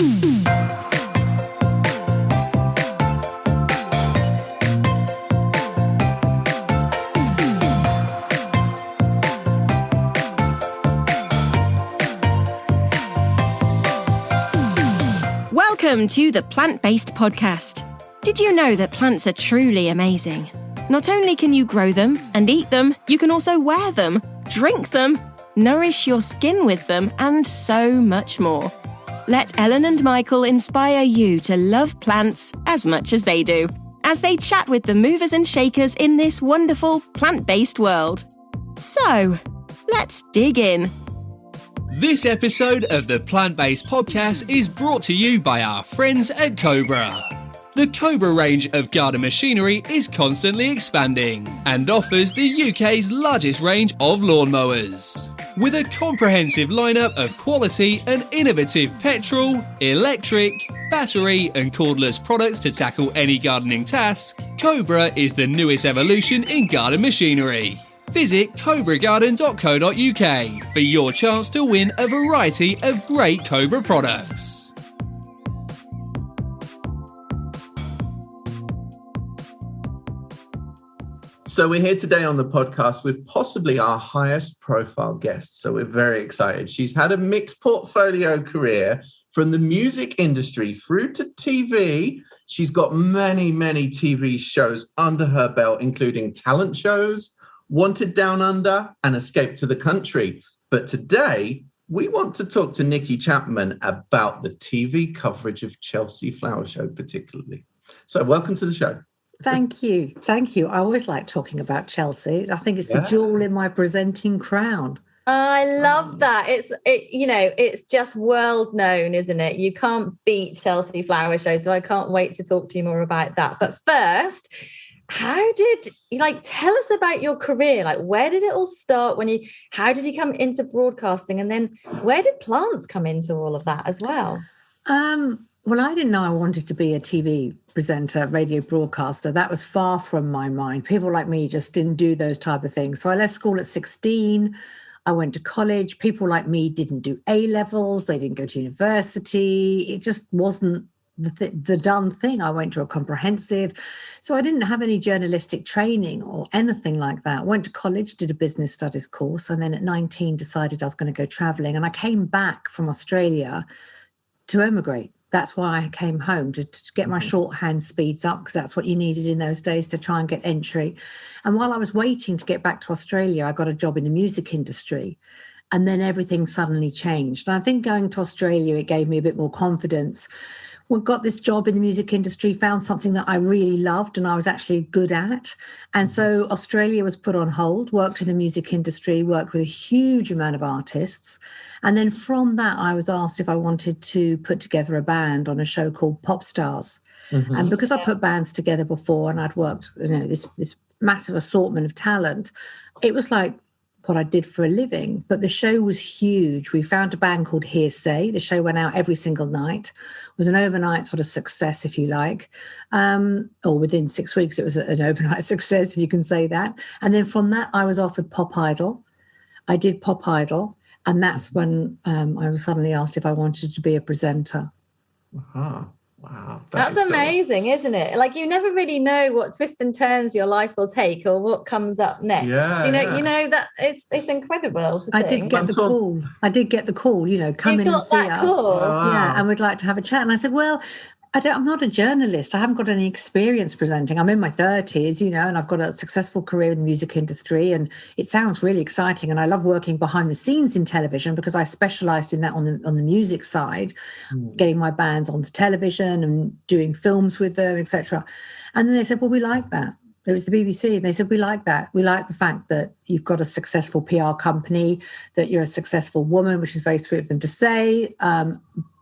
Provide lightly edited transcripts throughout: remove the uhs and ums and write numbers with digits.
Welcome to the Plant-Based Podcast. Did you know that plants are truly amazing? Not only can you grow them and eat them, you can also wear them, drink them, nourish your skin with them, and so much more. Let Ellen and Michael inspire you to love plants as much as they do, as they chat with the movers and shakers in this wonderful plant-based world. So, let's dig in. This episode of the Plant-Based Podcast is brought to you by our friends at Cobra. The Cobra range of garden machinery is constantly expanding and offers the UK's largest range of lawnmowers. With a comprehensive lineup of quality and innovative petrol, electric, battery and cordless products to tackle any gardening task, Cobra is the newest evolution in garden machinery. Visit cobragarden.co.uk for your chance to win a variety of great Cobra products. So we're here today on the podcast with possibly our highest profile guest. So we're very excited. She's had a mixed portfolio career from the music industry through to TV. She's got many, many TV shows under her belt, including talent shows, Wanted Down Under, and Escape to the Country. But today, we want to talk to Nicki Chapman about the TV coverage of Chelsea Flower Show particularly. So welcome to the show. Thank you. Thank you. I always like talking about Chelsea. I think it's the jewel in my presenting crown. I love that. It's just world known, isn't it? You can't beat Chelsea Flower Show. So I can't wait to talk to you more about that. But first, how did tell us about your career? Where did it all start how did you come into broadcasting? And then where did plants come into all of that as well? Well, I didn't know I wanted to be a TV presenter, radio broadcaster. That was far from my mind. People like me just didn't do those type of things. So I left school at 16. I went to college. People like me didn't do A-levels. They didn't go to university. It just wasn't the done thing. I went to a comprehensive. So I didn't have any journalistic training or anything like that. Went to college, did a business studies course, and then at 19 decided I was going to go traveling. And I came back from Australia to emigrate. That's why I came home, to get my shorthand speeds up, because that's what you needed in those days to try and get entry. And while I was waiting to get back to Australia, I got a job in the music industry. And then everything suddenly changed. And I think going to Australia, it gave me a bit more confidence. Well, got this job in the music industry, found something that I really loved and I was actually good at. And so Australia was put on hold, worked in the music industry, worked with a huge amount of artists. And then from that, I was asked if I wanted to put together a band on a show called Pop Stars. Mm-hmm. And because I put bands together before and I'd worked, this massive assortment of talent, it was like what I did for a living. But the show was huge. We found a band called Hearsay. The show went out every single night. It was an overnight sort of success, if you like. Or within 6 weeks, it was an overnight success, if you can say that. And then from that, I was offered Pop Idol. I did Pop Idol. And that's when I was suddenly asked if I wanted to be a presenter. Uh-huh. Wow. That's amazing, cool. Isn't it? You never really know what twists and turns your life will take or what comes up next. Yeah, you know that it's incredible. I did get the call. Come in and see us. Oh, wow. Yeah, and we'd like to have a chat. And I said, well, I'm not a journalist. I haven't got any experience presenting. I'm in my 30s, and I've got a successful career in the music industry, and it sounds really exciting. And I love working behind the scenes in television because I specialised in that on the music side, getting my bands onto television and doing films with them, etc. And then they said, well, we like that. It was the BBC. And they said, we like that. We like the fact that you've got a successful PR company, that you're a successful woman, which is very sweet of them to say,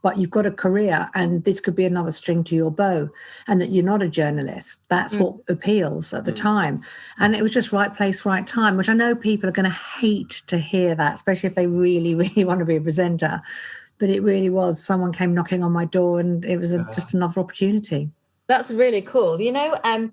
but you've got a career and this could be another string to your bow, and that you're not a journalist. That's what appeals at the time. And it was just right place, right time, which I know people are going to hate to hear that, especially if they really, really want to be a presenter. But it really was. Someone came knocking on my door and it was just another opportunity. That's really cool.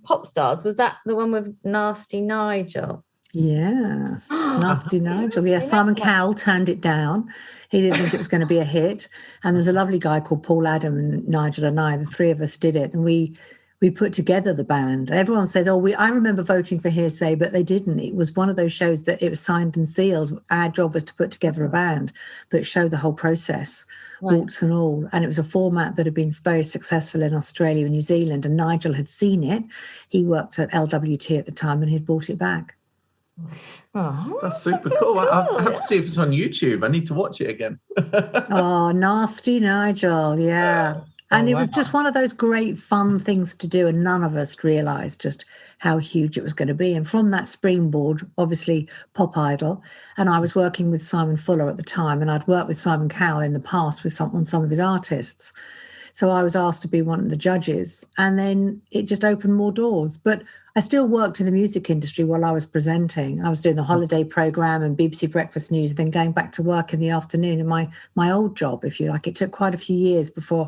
Pop Stars, was that the one with Nasty Nigel? Yes, Nasty Nigel. Yeah, Simon Cowell turned it down. He didn't think it was going to be a hit. And there's a lovely guy called Paul Adam, and Nigel and I, the three of us did it. And we put together the band. Everyone says, I remember voting for Hearsay, but they didn't. It was one of those shows that it was signed and sealed. Our job was to put together a band, but show the whole process, warts and all. And it was a format that had been very successful in Australia and New Zealand. And Nigel had seen it. He worked at LWT at the time and he'd brought it back. Oh, that's super cool. I have to see if it's on YouTube. I need to watch it again. Oh, Nasty Nigel. Yeah. And it was just one of those great fun things to do. And none of us realised just how huge it was going to be. And from that springboard, obviously Pop Idol. And I was working with Simon Fuller at the time. And I'd worked with Simon Cowell in the past on some of his artists. So I was asked to be one of the judges. And then it just opened more doors. But I still worked in the music industry while I was presenting. I was doing the holiday programme and BBC Breakfast News, then going back to work in the afternoon in my old job, if you like. It took quite a few years before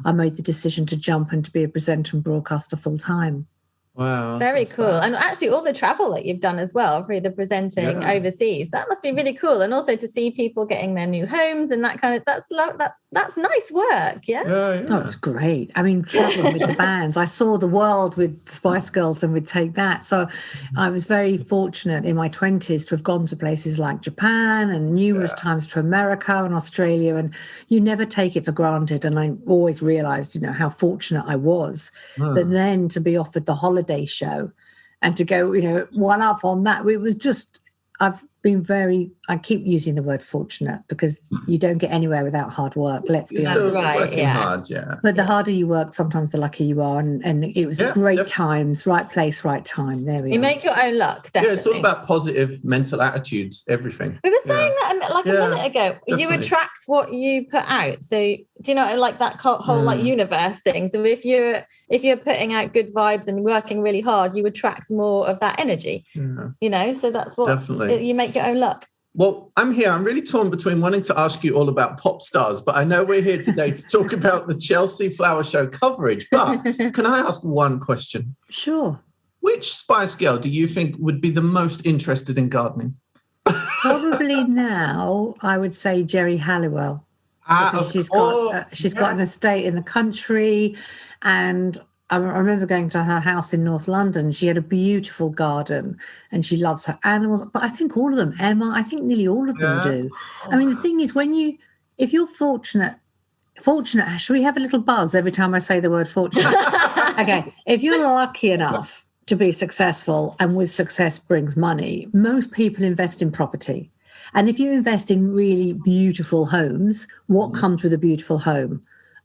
I made the decision to jump and to be a presenter and broadcaster full time. Wow. Very cool. And actually all the travel that you've done as well for the presenting overseas, that must be really cool. And also to see people getting their new homes and that kind of, that's nice work. Yeah. Oh, it's great. I mean, traveling with the bands, I saw the world with Spice Girls and with Take That. So I was very fortunate in my 20s to have gone to places like Japan and numerous times to America and Australia. And you never take it for granted. And I always realized, how fortunate I was. But then to be offered the holiday show and to go, one up on that, it was just, I keep using the word fortunate because you don't get anywhere without hard work. Let's be honest. Working hard, But the harder you work, sometimes the luckier you are. And it was great times, right place, right time. There we go. You make your own luck, definitely. Yeah, it's all about positive mental attitudes, everything. We were saying that a minute ago. Definitely. You attract what you put out. So do you know, like that whole universe thing? So if you're putting out good vibes and working really hard, you attract more of that energy. So that's what you make your own luck. Well, I'm here. I'm really torn between wanting to ask you all about pop stars, but I know we're here today to talk about the Chelsea Flower Show coverage. But can I ask one question? Sure. Which Spice Girl do you think would be the most interested in gardening? Probably now, I would say Geri Halliwell. Because she's got an estate in the country, and I remember going to her house in North London. She had a beautiful garden and she loves her animals. But I think all of them, Emma, I think nearly all of them do. I mean, the thing is, if you're fortunate, should we have a little buzz every time I say the word fortunate? Okay. If you're lucky enough to be successful, and with success brings money, most people invest in property. And if you invest in really beautiful homes, what comes with a beautiful home?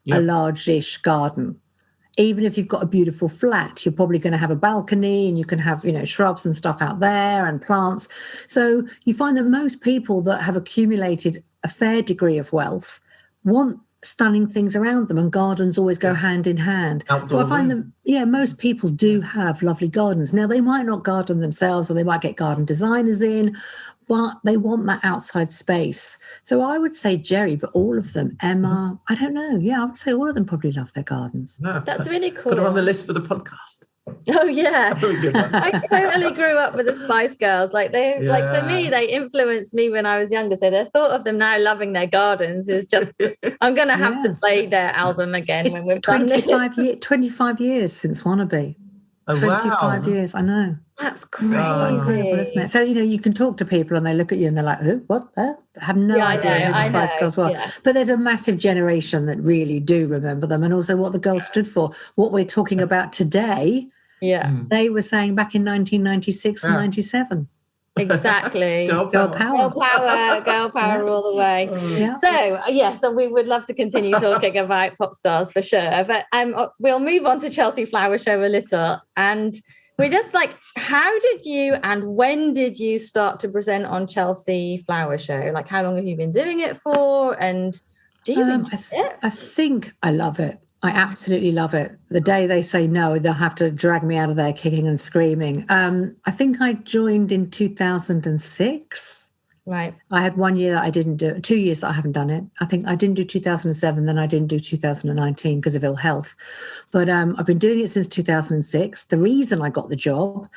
A large-ish garden. Even if you've got a beautiful flat, you're probably going to have a balcony and you can have, shrubs and stuff out there and plants. So you find that most people that have accumulated a fair degree of wealth want stunning things around them, and gardens always go hand in hand. So I find that, most people do have lovely gardens. Now, they might not garden themselves, or they might get garden designers in, but they want that outside space. So I would say Geri, but all of them, Emma, I don't know. Yeah, I would say all of them probably love their gardens. No, that's really cool. Put her on the list for the podcast. Oh yeah, I totally grew up with the Spice Girls. Like for me, they influenced me when I was younger. So the thought of them now loving their gardens is just. I'm going to have to play their album again when we've done this. 25 years since Wannabe. Oh, 25 years, I know. That's crazy. Incredible, isn't it? So, you can talk to people and they look at you and they're like, who? What? I have no idea who the Spice Girls were. Yeah. But there's a massive generation that really do remember them, and also what the girls stood for. What we're talking about today, they were saying back in 1996 and 97. Exactly. Girl power all the way. So we would love to continue talking about pop stars for sure, but we'll move on to Chelsea Flower Show a little, and we're just like, how did you and when did you start to present on Chelsea Flower Show? Like, how long have you been doing it for, and do you enjoy it? I think I love it. I absolutely love it. The day they say no, they'll have to drag me out of there kicking and screaming. I think I joined in 2006. Right. I had 1 year that I didn't do it, 2 years that I haven't done it. I think I didn't do 2007, then I didn't do 2019 because of ill health. But I've been doing it since 2006. The reason I got the job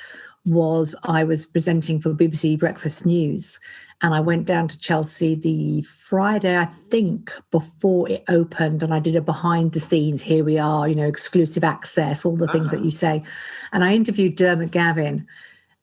was I was presenting for BBC Breakfast News, and I went down to Chelsea the Friday, I think, before it opened, and I did a behind the scenes, here we are, exclusive access, all the things that you say. And I interviewed Dermot Gavin,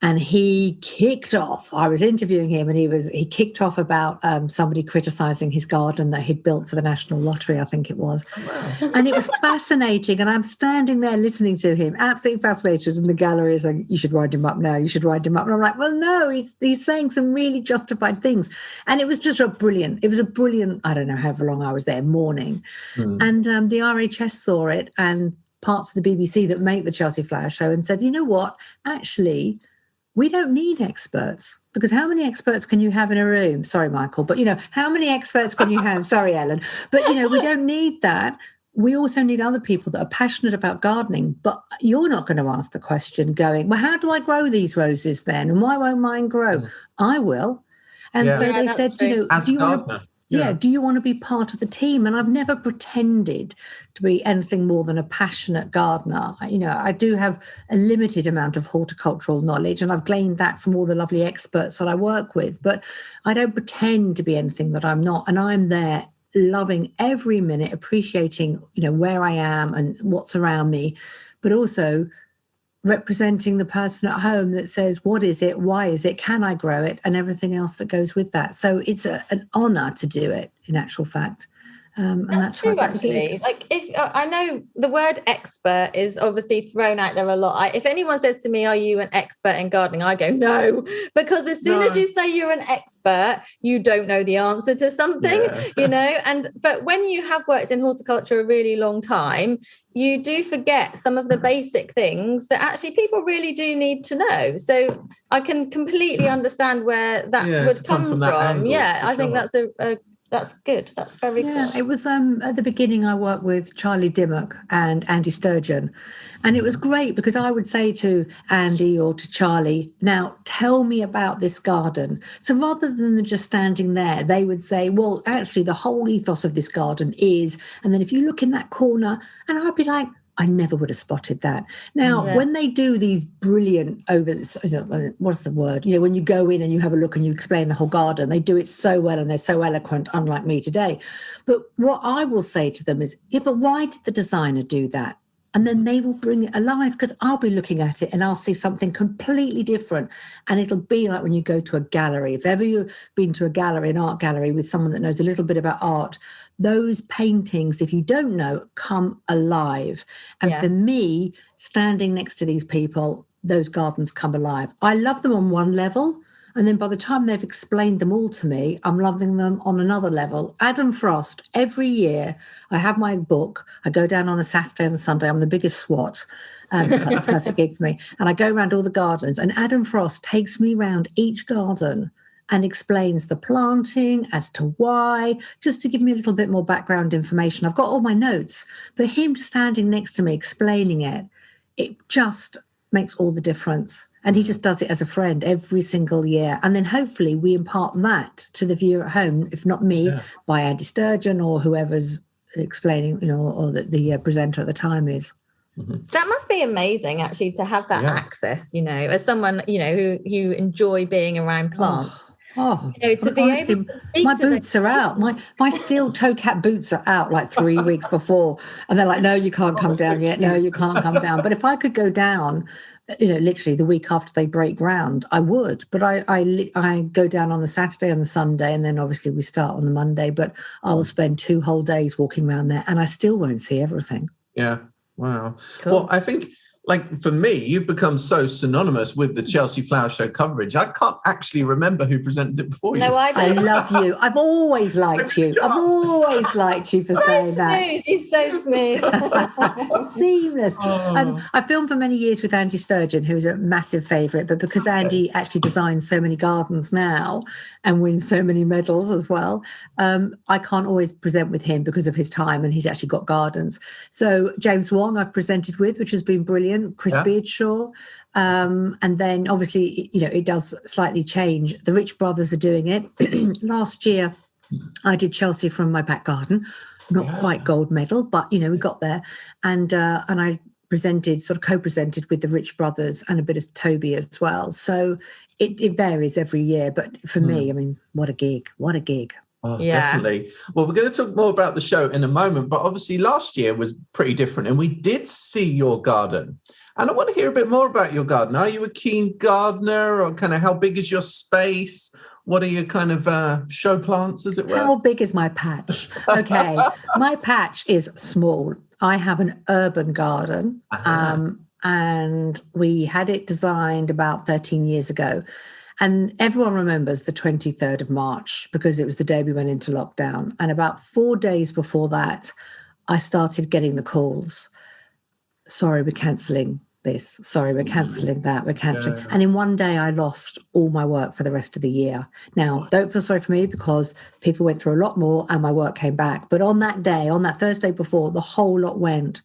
and he kicked off. I was interviewing him, and he kicked off about somebody criticising his garden that he'd built for the National Lottery, I think it was. Oh, wow. And it was fascinating. And I'm standing there listening to him, absolutely fascinated in the gallery, saying, you should wind him up now, you should wind him up. And I'm like, well, no, he's saying some really justified things. And it was just a brilliant, I don't know however long I was there, morning. And the RHS saw it, and parts of the BBC that make the Chelsea Flower Show, and said, you know what, actually, we don't need experts, because how many experts can you have in a room? Sorry, Michael, but, how many experts can you have? Sorry, Ellen. But, we don't need that. We also need other people that are passionate about gardening. But you're not going to ask the question going, well, how do I grow these roses then? And why won't mine grow? I will. And so they said, as a gardener. Do you want to be part of the team? And I've never pretended to be anything more than a passionate gardener. I do have a limited amount of horticultural knowledge, and I've gained that from all the lovely experts that I work with. But I don't pretend to be anything that I'm not. And I'm there loving every minute, appreciating, where I am and what's around me, but also representing the person at home that says, what is it? Why is it? Can I grow it? And everything else that goes with that. So it's an honour to do it, in actual fact. And that's true, actually. Like, if I know the word expert is obviously thrown out there a lot. If anyone says to me, "Are you an expert in gardening?" I go, "No," because as soon as you say you're an expert, you don't know the answer to something, But when you have worked in horticulture a really long time, you do forget some of the basic things that actually people really do need to know. So I can completely understand where that would come from. Angle, I think that's good. That's very good. It was at the beginning I worked with Charlie Dimmock and Andy Sturgeon. And it was great because I would say to Andy or to Charlie, now tell me about this garden. So rather than just standing there, they would say, well, actually the whole ethos of this garden is, and then if you look in that corner, and I'd be like, I never would have spotted that. Now, when they do these brilliant what's the word? When you go in and you have a look and you explain the whole garden, they do it so well and they're so eloquent, unlike me today. But what I will say to them is, but why did the designer do that? And then they will bring it alive, because I'll be looking at it and I'll see something completely different. And it'll be like when you go to a gallery. If ever you've been to a gallery, an art gallery with someone that knows a little bit about art, those paintings, if you don't know, come alive. And for me, standing next to these people, those gardens come alive. I love them on one level. And then by the time they've explained them all to me, I'm loving them on another level. Adam Frost, every year, I have my book. I go down on a Saturday and a Sunday. I'm the biggest swat. It's like a perfect gig for me. And I go around all the gardens. And Adam Frost takes me around each garden and explains the planting as to why, just to give me a little bit more background information. I've got all my notes, but him standing next to me explaining it just makes all the difference. And he just does it as a friend every single year. And then hopefully we impart that to the viewer at home, if not me, by Andy Sturgeon or whoever's explaining, or the presenter at the time is. That must be amazing, actually, to have that access, as someone, who enjoy being around plants. To be honestly, able to speak my to boots are out. My steel toe cap boots are out like 3 weeks before, and they're like, "No, you can't come down yet. No, you can't come down." But if I could go down, literally the week after they break ground, I would. But I go down on the Saturday and the Sunday, and then obviously we start on the Monday. But I will spend 2 whole days walking around there, and I still won't see everything. Yeah. Wow. Cool. Well, I think, for me, you've become so synonymous with the Chelsea Flower Show coverage. I can't actually remember who presented it before you. No, I don't. I love you. I've always liked you. I've always liked you for saying that. He's so smooth. Seamless. I filmed for many years with Andy Sturgeon, who's a massive favourite, but because Andy actually designs so many gardens now and wins so many medals as well, I can't always present with him because of his time, and he's actually got gardens. So James Wong I've presented with, which has been brilliant. Chris Beardshaw, and then obviously it does slightly change. The Rich brothers are doing it. Last year I did Chelsea from my back garden, not quite gold medal, but we got there, and I co-presented with the Rich Brothers and a bit of Toby as well. So it varies every year. But for me, I mean, what a gig. Oh, definitely. Well, we're going to talk more about the show in a moment, but obviously last year was pretty different and we did see your garden. And I want to hear a bit more about your garden. Are you a keen gardener, or kind of how big is your space? What are your kind of show plants, as it were? How big is my patch? Okay, my patch is small. I have an urban garden, and we had it designed about 13 years ago. And everyone remembers the 23rd of March because it was the day we went into lockdown. And about 4 days before that, I started getting the calls. Sorry, we're cancelling this. Sorry, we're cancelling that. We're cancelling. Yeah. And in one day, I lost all my work for the rest of the year. Now, don't feel sorry for me because people went through a lot more and my work came back. But on that day, on that Thursday before, the whole lot went.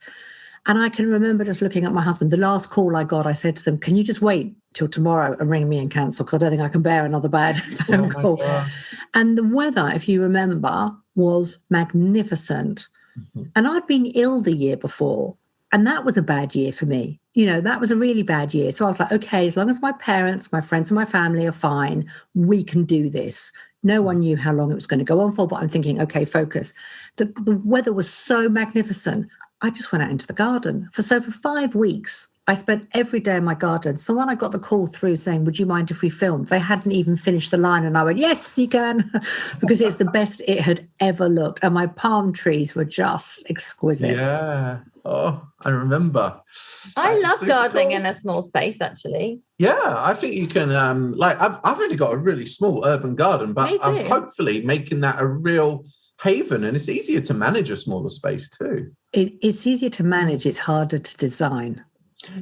And I can remember just looking at my husband. The last call I got, I said to them, can you just wait till tomorrow and ring me and cancel? Because I don't think I can bear another bad phone call. God. And the weather, if you remember, was magnificent. Mm-hmm. And I'd been ill the year before. And that was a bad year for me. You know, that was a really bad year. So I was like, okay, as long as my parents, my friends and my family are fine, we can do this. No one knew how long it was going to go on for, but I'm thinking, okay, focus. The weather was so magnificent. I just went out into the garden. For 5 weeks, I spent every day in my garden. So when I got the call through saying, would you mind if we filmed? They hadn't even finished the line. And I went, yes, you can, because it's the best it had ever looked. And my palm trees were just exquisite. Yeah. Oh, I remember. I love gardening in a small space, actually. Yeah, I think you can, I've only got a really small urban garden, but I'm hopefully making that a real haven, and it's easier to manage a smaller space too. It's easier to manage, it's harder to design.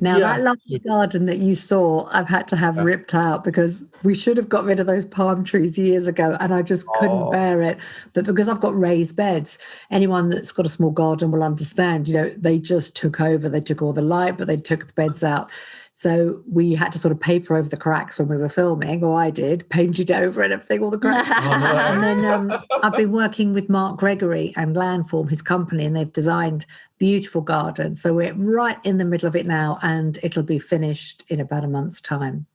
Now, that lovely garden that you saw, I've had to have ripped out because we should have got rid of those palm trees years ago and I just couldn't bear it. But because I've got raised beds, anyone that's got a small garden will understand, you know, they just took over. They took all the light, but they took the beds out. So we had to sort of paper over the cracks when we were filming, or I did, painted over and everything, all the cracks. And then I've been working with Mark Gregory and Landform, his company, and they've designed beautiful gardens. So we're right in the middle of it now, and it'll be finished in about a month's time.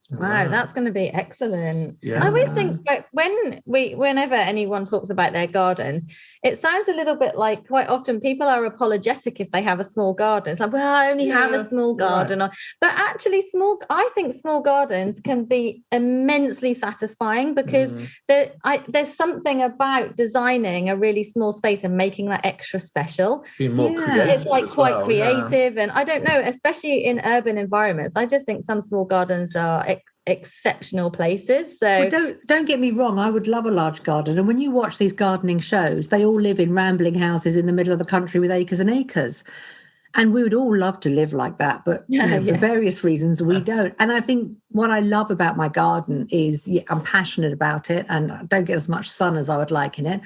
Wow, that's going to be excellent. Yeah. I always think that whenever anyone talks about their gardens, it sounds a little bit like quite often people are apologetic if they have a small garden. It's like, well, I only have a small garden. Right. But actually I think small gardens can be immensely satisfying because there's something about designing a really small space and making that extra special. Being more creative. It's like quite creative. And I don't know, especially in urban environments, I just think some small gardens are exceptional places. So don't get me wrong, I would love a large garden, and when you watch these gardening shows, they all live in rambling houses in the middle of the country with acres and acres, and we would all love to live like that, but for various reasons we don't. And I think what I love about my garden is I'm passionate about it and I don't get as much sun as I would like in it,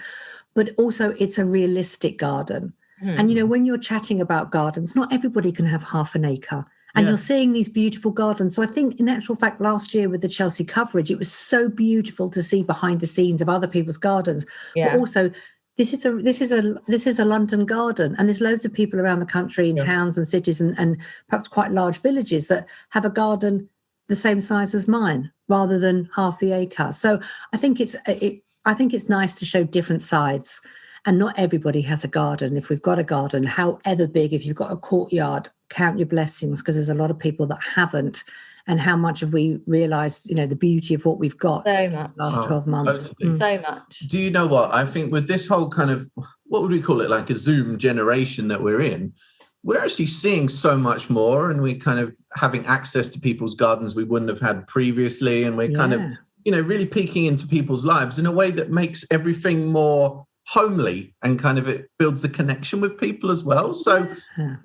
but also it's a realistic garden. And you know, when you're chatting about gardens, not everybody can have half an acre. And you're seeing these beautiful gardens. So I think in actual fact, last year with the Chelsea coverage, it was so beautiful to see behind the scenes of other people's gardens. Yeah. But also this is a London garden, and there's loads of people around the country in towns and cities and perhaps quite large villages that have a garden the same size as mine rather than half the acre. So I think it's nice to show different sides. And not everybody has a garden. If we've got a garden, however big, if you've got a courtyard, count your blessings, because there's a lot of people that haven't. And how much have we realised, you know, the beauty of what we've got so much. The last 12 months. So much. Do you know what? I think with this whole kind of, what would we call it, like a Zoom generation that we're in, we're actually seeing so much more, and we're kind of having access to people's gardens we wouldn't have had previously. And we're kind of, you know, really peeking into people's lives in a way that makes everything more homely, and kind of it builds the connection with people as well. So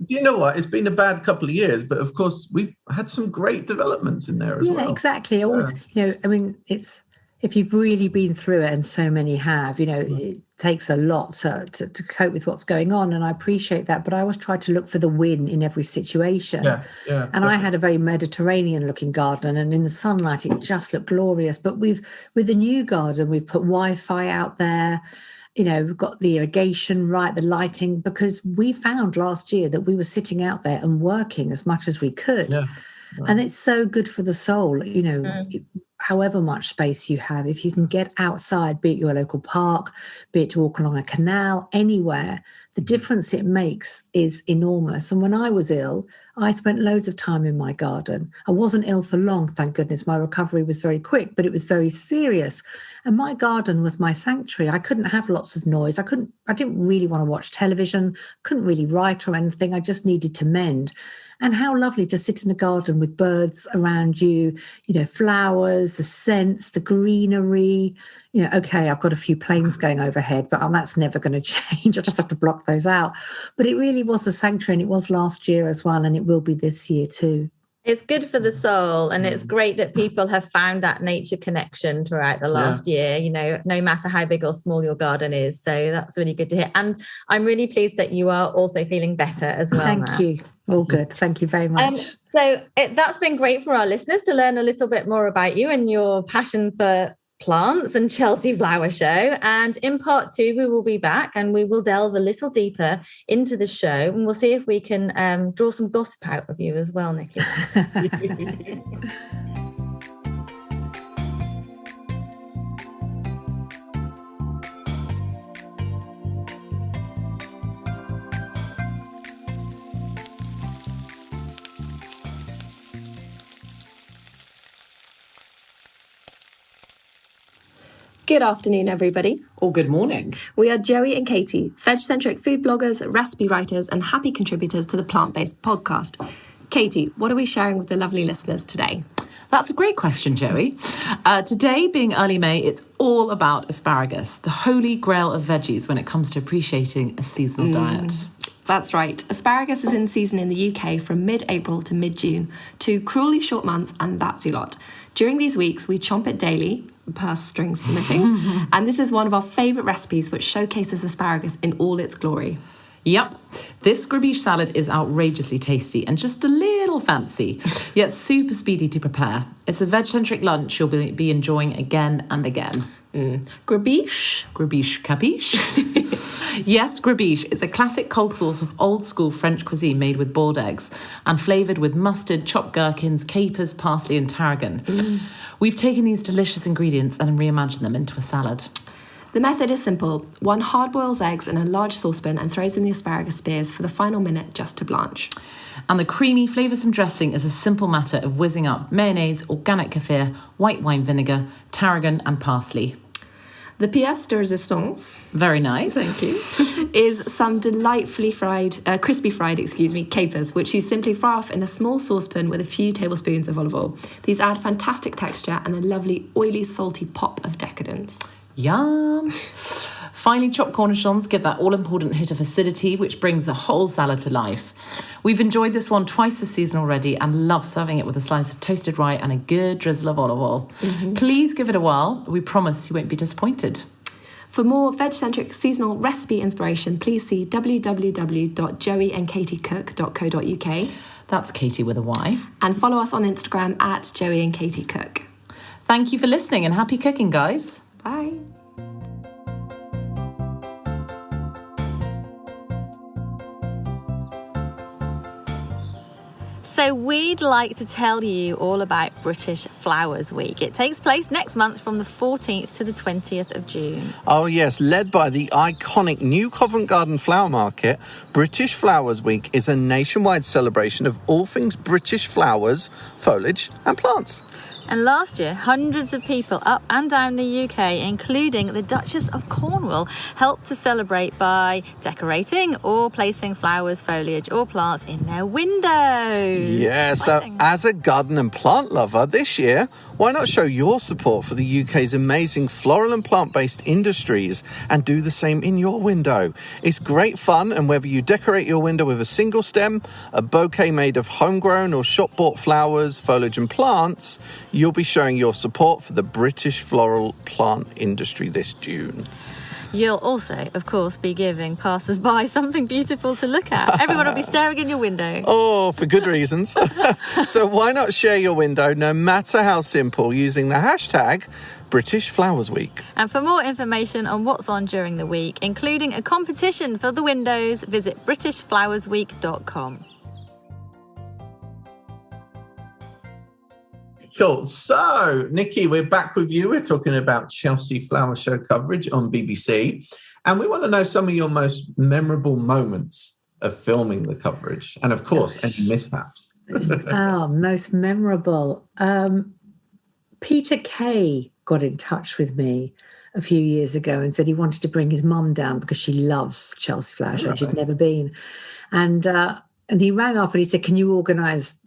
you know what, it's been a bad couple of years, but of course we've had some great developments in there as well. Exactly. Always, you know, I mean, it's, if you've really been through it, and so many have, you know, it takes a lot to cope with what's going on, and I appreciate that, but I always try to look for the win in every situation. And I had a very Mediterranean looking garden, and in the sunlight it just looked glorious. But with the new garden, we've put Wi-Fi out there. we've got the irrigation right, the lighting, because we found last year that we were sitting out there and working as much as we could. Yeah. And it's so good for the soul, however much space you have, if you can get outside, be it your local park, be it to walk along a canal, anywhere, the difference it makes is enormous. And when I was ill, I spent loads of time in my garden. I wasn't ill for long, thank goodness. My recovery was very quick, but it was very serious. And my garden was my sanctuary. I couldn't have lots of noise. I didn't really want to watch television, couldn't really write or anything. I just needed to mend. And how lovely to sit in a garden with birds around you, flowers, the scents, the greenery. Okay, I've got a few planes going overhead, but that's never going to change. I just have to block those out. But it really was a sanctuary, and it was last year as well, and it will be this year too. It's good for the soul, and it's great that people have found that nature connection throughout the last year, no matter how big or small your garden is. So that's really good to hear. And I'm really pleased that you are also feeling better as well. Thank you. All good. Thank you very much. That's been great for our listeners to learn a little bit more about you and your passion for plants and Chelsea Flower Show. And in part 2, we will be back and we will delve a little deeper into the show, and we'll see if we can draw some gossip out of you as well, Nicki. Good afternoon, everybody. Or good morning. We are Geri and Katie, veg-centric food bloggers, recipe writers, and happy contributors to the plant-based podcast. Katie, what are we sharing with the lovely listeners today? That's a great question, Geri. Today, being early May, it's all about asparagus, the holy grail of veggies when it comes to appreciating a seasonal diet. That's right. Asparagus is in season in the UK from mid-April to mid-June, 2 cruelly short months, and that's a lot. During these weeks, we chomp it daily, purse strings permitting, and this is one of our favourite recipes which showcases asparagus in all its glory. Yep, this grabiche salad is outrageously tasty and just a little fancy, yet super speedy to prepare. It's a veg-centric lunch you'll be enjoying again and again. Grabiche? Grabiche, capiche? Yes, grabiche. It's a classic cold sauce of old-school French cuisine made with boiled eggs and flavoured with mustard, chopped gherkins, capers, parsley and tarragon. We've taken these delicious ingredients and reimagined them into a salad. The method is simple. One hard-boils eggs in a large saucepan and throws in the asparagus spears for the final minute just to blanch. And the creamy, flavoursome dressing is a simple matter of whizzing up mayonnaise, organic kefir, white wine vinegar, tarragon and parsley. The pièce de résistance, very nice, thank you, is some delightfully crispy fried capers, which you simply fry off in a small saucepan with a few tablespoons of olive oil. These add fantastic texture and a lovely, oily, salty pop of decadence. Yum! Finely chopped cornichons give that all-important hit of acidity, which brings the whole salad to life. We've enjoyed this one twice this season already and love serving it with a slice of toasted rye and a good drizzle of olive oil. Please give it a whirl. We promise you won't be disappointed. For more veg-centric seasonal recipe inspiration, please see www.joeyandkatiecook.co.uk. That's Katie with a Y. And follow us on Instagram at joeyandkatiecook. Thank you for listening and happy cooking, guys. Bye. So we'd like to tell you all about British Flowers Week. It takes place next month from the 14th to the 20th of June. Oh yes, led by the iconic New Covent Garden Flower Market, British Flowers Week is a nationwide celebration of all things British flowers, foliage and plants. And last year, hundreds of people up and down the UK, including the Duchess of Cornwall, helped to celebrate by decorating or placing flowers, foliage or plants in their windows. Yeah, so as a garden and plant lover this year, why not show your support for the UK's amazing floral and plant-based industries and do the same in your window? It's great fun, and whether you decorate your window with a single stem, a bouquet made of homegrown or shop-bought flowers, foliage and plants, you'll be showing your support for the British floral plant industry this June. You'll also, of course, be giving passers-by something beautiful to look at. Everyone will be staring in your window. Oh, for good reasons. So why not share your window, no matter how simple, using the hashtag British Flowers Week. And for more information on what's on during the week, including a competition for the windows, visit britishflowersweek.com. Cool. So, Nicki, we're back with you. We're talking about Chelsea Flower Show coverage on BBC. And we want to know some of your most memorable moments of filming the coverage. And, of course, any mishaps. Most memorable. Peter Kay got in touch with me a few years ago and said he wanted to bring his mum down because she loves Chelsea Flower Show. She'd never been. And he rang up and he said, can you organise,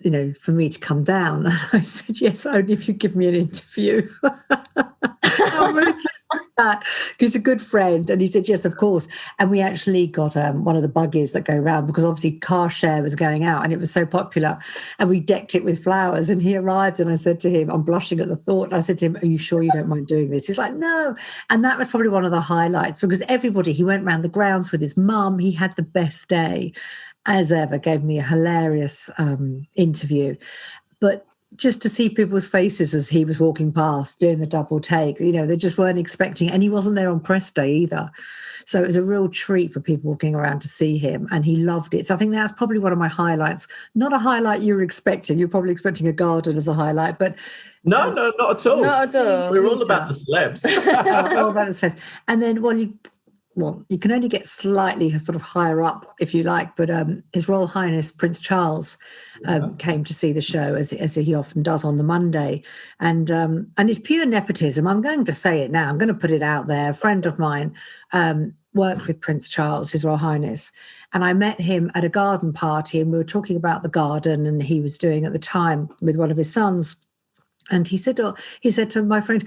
for me to come down? And I said, yes, only if you give me an interview. How ruthless is that? He's a good friend. And he said, yes, of course. And we actually got one of the buggies that go around because obviously car share was going out and it was so popular. And we decked it with flowers. And he arrived and I said to him, I'm blushing at the thought. I said to him, are you sure you don't mind doing this? He's like, no. And that was probably one of the highlights because he went around the grounds with his mum. He had the best day as ever, gave me a hilarious interview. But just to see people's faces as he was walking past doing the double take, they just weren't expecting it. And he wasn't there on press day either. So it was a real treat for people walking around to see him. And he loved it. So I think that's probably one of my highlights. Not a highlight you were expecting. You're probably expecting a garden as a highlight, but... No, not at all. Not at all. We're all about the celebs. All about the celebs. And then, you can only get slightly sort of higher up if you like, but His Royal Highness Prince Charles came to see the show as he often does on the Monday, and it's pure nepotism. I'm going to say it now. I'm going to put it out there. A friend of mine worked with Prince Charles, His Royal Highness, and I met him at a garden party, and we were talking about the garden, and he was doing at the time with one of his sons. And he said to my friend,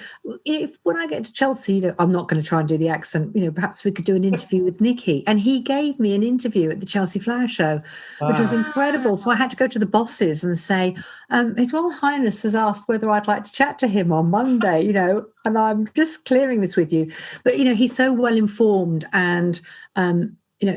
when I get to Chelsea, I'm not going to try and do the accent, perhaps we could do an interview with Nicki. And he gave me an interview at the Chelsea Flower Show, which was incredible. So I had to go to the bosses and say, His Royal Highness has asked whether I'd like to chat to him on Monday, and I'm just clearing this with you. But, he's so well informed and,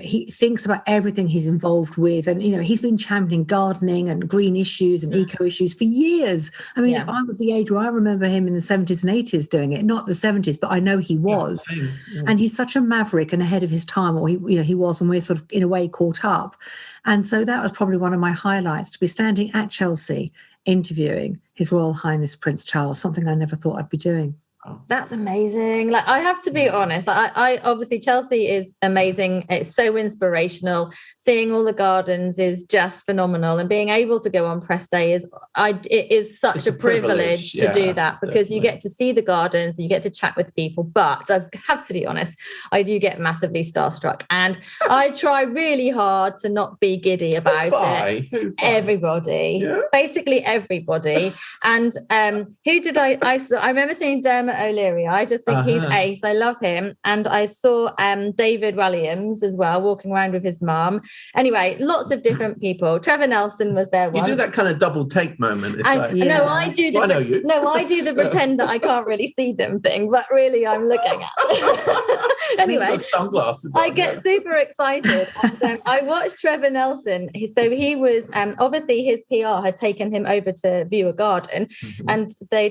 he thinks about everything he's involved with. And, he's been championing gardening and green issues and eco issues for years. I mean, I was the age where I remember him in the 70s and 80s doing it, not the 70s, but I know he was. Yeah. And he's such a maverick and ahead of his time, or he was, and we're sort of in a way caught up. And so that was probably one of my highlights, to be standing at Chelsea interviewing His Royal Highness Prince Charles, something I never thought I'd be doing. That's amazing. Like, I have to be honest, I obviously, Chelsea is amazing. It's so inspirational. Seeing all the gardens is just phenomenal, and being able to go on press day is such a privilege to do that, because you get to see the gardens and you get to chat with people. But I have to be honest, I do get massively starstruck, and I try really hard to not be giddy about it. Everybody, basically everybody. And who did I saw? I remember seeing Dermot O'Leary. I just think he's ace. I love him. And I saw David Williams as well, walking around with his mum. Anyway, lots of different people. Trevor Nelson was there once. You do that kind of double take moment. It's I do the pretend that I can't really see them thing, but really I'm looking at it. Anyway, sunglasses I get super excited. And, I watched Trevor Nelson. He was obviously his PR had taken him over to view a garden, and they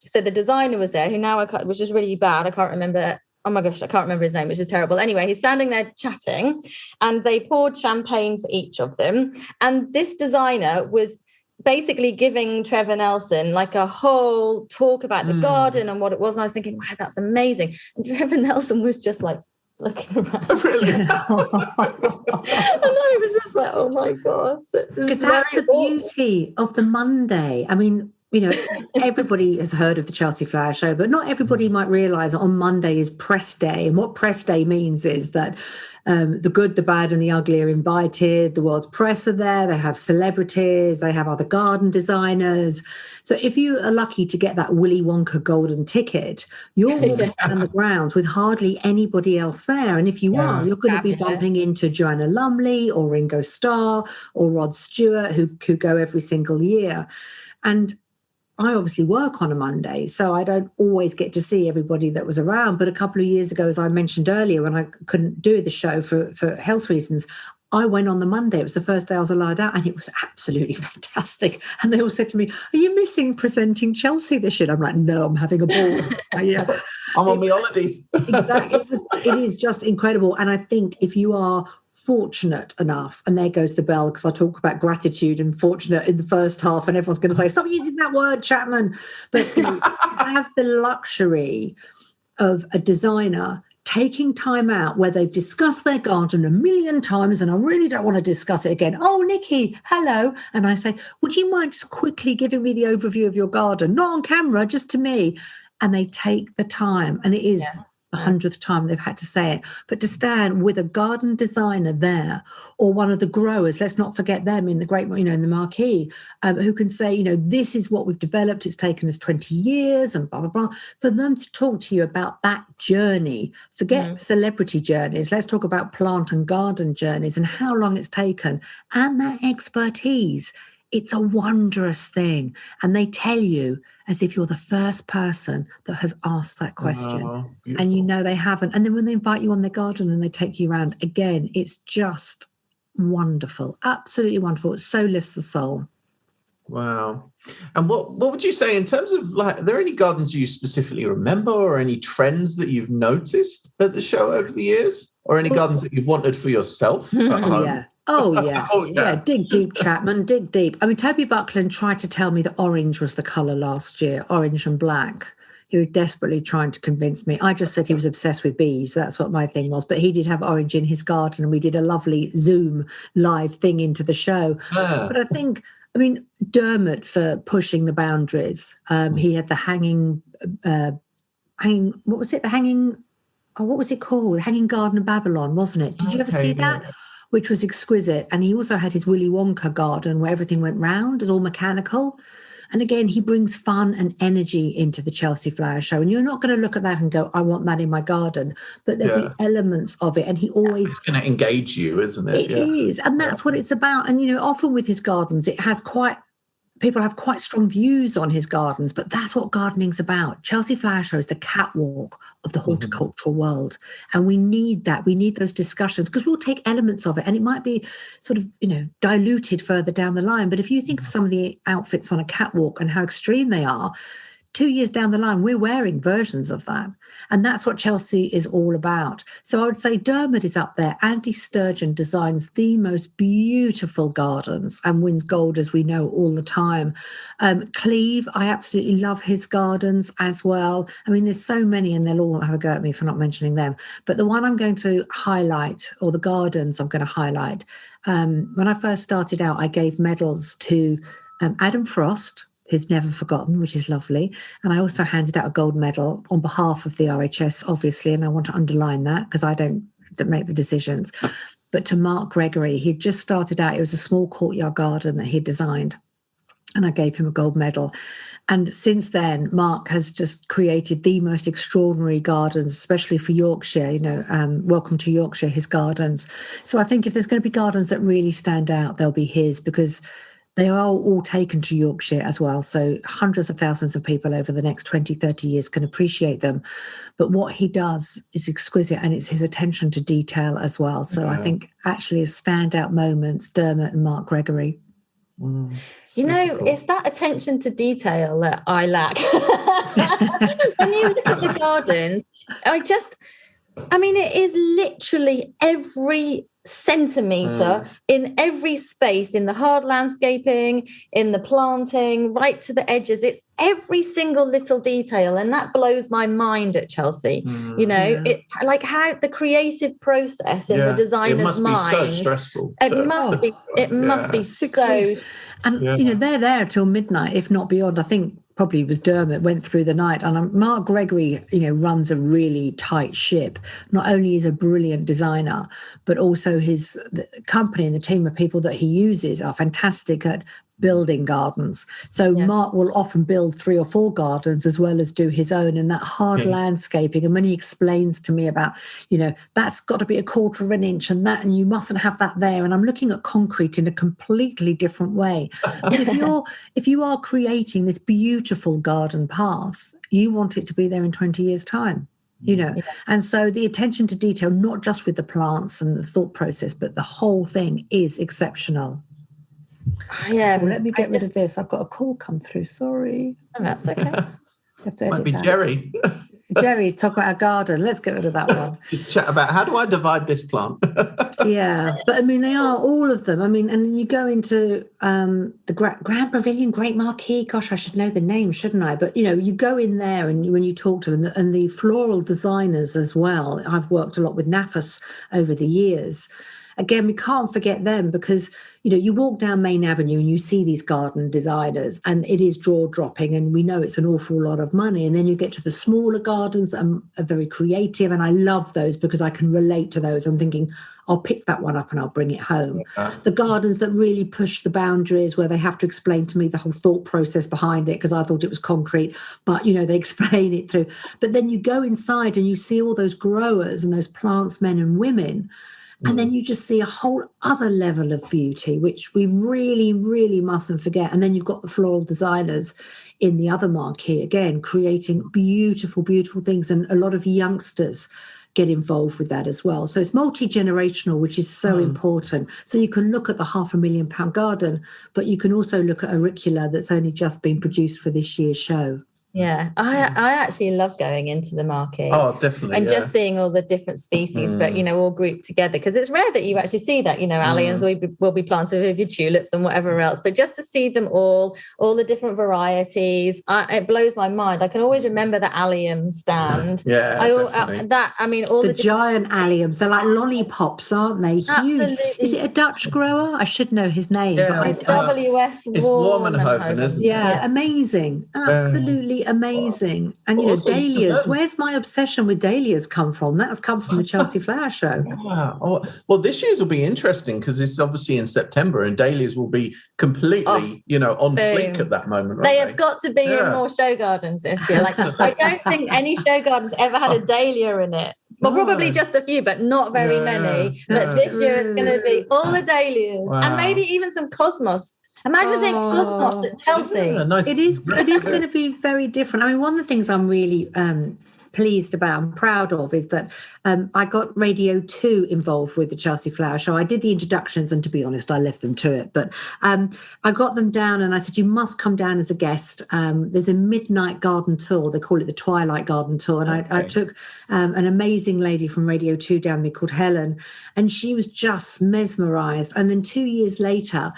so the designer was there, who now which is really bad. I can't remember. Oh my gosh, I can't remember his name, which is terrible. Anyway, he's standing there chatting, and they poured champagne for each of them. And this designer was basically giving Trevor Nelson like a whole talk about the garden and what it was. And I was thinking, wow, that's amazing. And Trevor Nelson was just like looking around. Really? And I was just like, oh my God. Because that's the beauty of the Monday. I mean, everybody has heard of the Chelsea Flower Show, but not everybody might realise that on Monday is press day. And what press day means is that the good, the bad and the ugly are invited. The world's press are there. They have celebrities. They have other garden designers. So if you are lucky to get that Willy Wonka golden ticket, you're walking down the grounds with hardly anybody else there. And if you are, you're going to be bumping into Joanna Lumley or Ringo Starr or Rod Stewart, who go every single year. And I obviously work on a Monday, so I don't always get to see everybody that was around. But a couple of years ago, as I mentioned earlier, when I couldn't do the show for health reasons, I went on the Monday. It was the first day I was allowed out, and it was absolutely fantastic. And they all said to me, "Are you missing presenting Chelsea this year?" I'm like, "No, I'm having a ball." Yeah, I'm on my holidays. Exactly. It is just incredible. And I think if you are fortunate enough, and there goes the bell, because I talk about gratitude and fortunate in the first half, and everyone's going to say, "Stop using that word, Chapman." But have the luxury of a designer taking time out where they've discussed their garden a million times, and I really don't want to discuss it again. "Oh, Nicki, hello." And I say, "Would you mind just quickly giving me the overview of your garden? Not on camera, just to me." And they take the time, and it is the 100th time they've had to say it. But to stand with a garden designer there, or one of the growers, let's not forget them in the great, in the marquee, who can say, "This is what we've developed. It's taken us 20 years and blah, blah, blah." For them to talk to you about that journey, forget celebrity journeys. Let's talk about plant and garden journeys and how long it's taken and their expertise. It's a wondrous thing. And they tell you as if you're the first person that has asked that question. Oh, and they haven't. And then when they invite you on their garden and they take you around, again, it's just wonderful. Absolutely wonderful. It so lifts the soul. Wow. And what would you say in terms of, are there any gardens you specifically remember, or any trends that you've noticed at the show over the years, or any gardens that you've wanted for yourself at home? Yeah. Oh, yeah. Yeah. Dig deep, Chapman. Dig deep. I mean, Toby Buckland tried to tell me that orange was the colour last year, orange and black. He was desperately trying to convince me. I just said he was obsessed with bees. That's what my thing was. But he did have orange in his garden, and we did a lovely Zoom live thing into the show. But I think, Dermot, for pushing the boundaries. He had the hanging, what was it? The hanging, what was it called? The Hanging Garden of Babylon, wasn't it? Did you ever see that? Yeah. Which was exquisite. And he also had his Willy Wonka garden where everything went round. It was all mechanical. And again, he brings fun and energy into the Chelsea Flower Show. And you're not going to look at that and go, "I want that in my garden." But there'll be elements of it. And he always... It's going to engage you, isn't it? It is. And that's what it's about. And, often with his gardens, it has people have quite strong views on his gardens, but that's what gardening's about. Chelsea Flower Show is the catwalk of the horticultural world. And we need that. We need those discussions, because we'll take elements of it, and it might be sort of, diluted further down the line. But if you think of some of the outfits on a catwalk and how extreme they are, 2 years down the line, we're wearing versions of that. And that's what Chelsea is all about. So I would say Dermot is up there. Andy Sturgeon designs the most beautiful gardens and wins gold, as we know, all the time. Cleve, I absolutely love his gardens as well. There's so many, and they'll all have a go at me for not mentioning them. But the one I'm going to highlight, or the gardens I'm going to highlight, when I first started out, I gave medals to Adam Frost, who's never forgotten, which is lovely. And I also handed out a gold medal on behalf of the RHS, obviously, and I want to underline that because I don't make the decisions. But to Mark Gregory, he'd just started out. It was a small courtyard garden that he designed, and I gave him a gold medal. And since then, Mark has just created the most extraordinary gardens, especially for Yorkshire, Welcome to Yorkshire, his gardens. So I think if there's going to be gardens that really stand out, they'll be his, because they are all taken to Yorkshire as well. So hundreds of thousands of people over the next 20, 30 years can appreciate them. But what he does is exquisite, and it's his attention to detail as well. So I think actually his standout moments, Dermot and Mark Gregory. It's that attention to detail that I lack. When you look at the gardens, it is literally every centimetre in every space, in the hard landscaping, in the planting, right to the edges. It's every single little detail, and that blows my mind at Chelsea. It how the creative process in the designer's mind. It must be so stressful. It must be 6 weeks. And they're there till midnight, if not beyond. I think probably it was Dermot went through the night. And Mark Gregory, runs a really tight ship. Not only is a brilliant designer, but also the company and the team of people that he uses are fantastic at building gardens. So Mark will often build 3 or 4 gardens as well as do his own, and that hard landscaping. And when he explains to me about, that's got to be 1/4 of an inch and that, and you mustn't have that there. And I'm looking at concrete in a completely different way. But if you are creating this beautiful garden path, you want it to be there in 20 years' time. you know. And so the attention to detail, not just with the plants and the thought process, but the whole thing is exceptional. Let me get rid of this. I've got a call come through. Sorry. Oh, that's okay. Have to edit Might be that. Geri. Geri, talk about our garden. Let's get rid of that one. Chat about how do I divide this plant? Yeah, but I mean, they are all of them. I mean, and you go into the Grand Pavilion, Great Marquee. Gosh, I should know the name, shouldn't I? But, you know, you go in there and when you talk to them, and the floral designers as well. I've worked a lot with NAFAS over the years. Again, we can't forget them because, you know, you walk down Main Avenue and you see these garden designers and it is jaw-dropping and we know it's an awful lot of money. And then you get to the smaller gardens that are very creative, and I love those because I can relate to those. I'm thinking, I'll pick that one up and I'll bring it home. The gardens that really push the boundaries where they have to explain to me the whole thought process behind it because I thought it was concrete, but, you know, they explain it through. But then you go inside and you see all those growers and those plants, men and women. And then you just see a whole other level of beauty, which we really, really mustn't forget. And then you've got the floral designers in the other marquee, again, creating beautiful, beautiful things. And a lot of youngsters get involved with that as well. So it's multi-generational, which is so important. So you can look at the £500,000 garden, but you can also look at auricula that's only just been produced for this year's show. Yeah, I actually love going into the market. Oh, definitely. And just seeing all the different species, but, you know, all grouped together, because it's rare that you actually see that, you know, alliums will be planted with your tulips and whatever else. But just to see them all the different varieties, it blows my mind. I can always remember the allium stand. All the giant alliums, they're like lollipops, aren't they? Huge. Absolutely. Is it a Dutch grower? I should know his name. Yeah, but it's W.S. It's Warmenhoven, isn't it? Yeah, amazing. Absolutely amazing. And, you know, dahlias. Where's my obsession with dahlias come from? That's come from the Chelsea Flower Show. Wow. Well, this year's will be interesting because it's obviously in September and dahlias will be completely, you know, on fleek at that moment. They have got to be in more show gardens this year. Like, I don't think any show garden's ever had a dahlia in it. Well, probably just a few, but not very many. But this year it's going to be all the dahlias and maybe even some cosmos. Imagine seeing cosmos at Chelsea. Yeah, nice. It is going to be very different. I mean, one of the things I'm really pleased about and proud of is that I got Radio 2 involved with the Chelsea Flower Show. I did the introductions and, to be honest, I left them to it. But I got them down and I said, you must come down as a guest. There's a midnight garden tour. They call it the Twilight Garden Tour. And I took an amazing lady from Radio 2 down with me called Helen, and she was just mesmerised. And then 2 years later,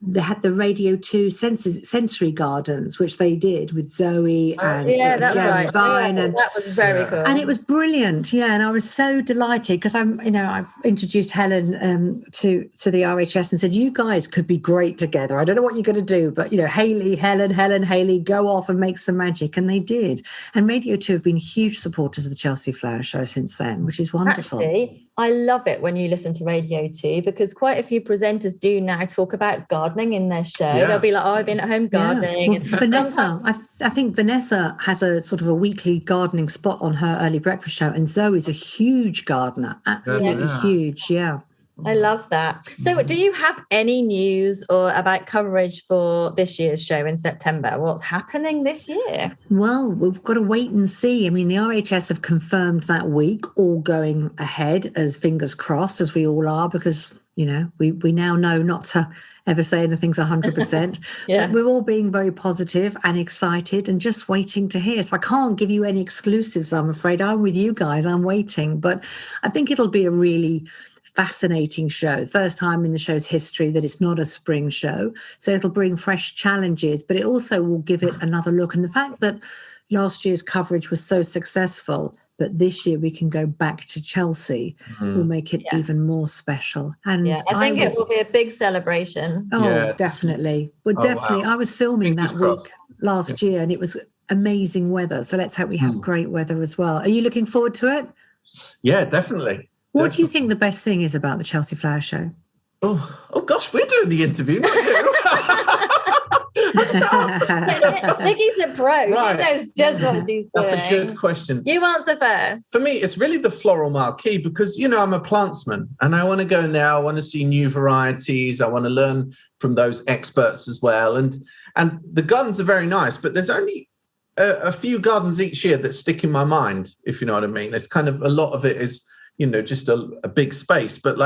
they had the Radio 2 sensory gardens, which they did with Zoe and Jem Vine, and that was very cool. And it was brilliant, and I was so delighted because I introduced Helen to the RHS and said, you guys could be great together. I don't know what you're going to do, but Helen, Hayley, go off and make some magic, and they did. And Radio 2 have been huge supporters of the Chelsea Flower Show since then, which is wonderful. Actually, I love it when you listen to Radio 2 because quite a few presenters do now talk about gardening in their show. They'll be like, I've been at home gardening. Well, Vanessa, I think Vanessa has a sort of a weekly gardening spot on her early breakfast show, and Zoe's a huge gardener, absolutely huge, I love that. So do you have any news or about coverage for this year's show in September? What's happening this year? Well, we've got to wait and see. I mean, the RHS have confirmed that week, all going ahead, as fingers crossed, as we all are, because, we now know not to ever say anything's 100%. But we're all being very positive and excited and just waiting to hear. So I can't give you any exclusives, I'm afraid. I'm with you guys. I'm waiting. But I think it'll be a really fascinating show. First time in the show's history that it's not a spring show. So it'll bring fresh challenges, but it also will give it another look. And the fact that last year's coverage was so successful, but this year we can go back to Chelsea, will make it even more special. And I think it will be a big celebration. Oh, definitely. Well, definitely. Wow. I was filming that week last year and it was amazing weather. So let's hope we have great weather as well. Are you looking forward to it? Yeah, definitely. What do you think the best thing is about the Chelsea Flower Show? Oh gosh, we're doing the interview, not you. Nicki's a pro. Right. She knows just what she's doing. That's a good question. You answer first. For me, it's really the floral marquee because, I'm a plantsman and I want to go now. I want to see new varieties. I want to learn from those experts as well. And the gardens are very nice, but there's only a few gardens each year that stick in my mind, if you know what I mean. It's kind of, a lot of it is, just a big space. But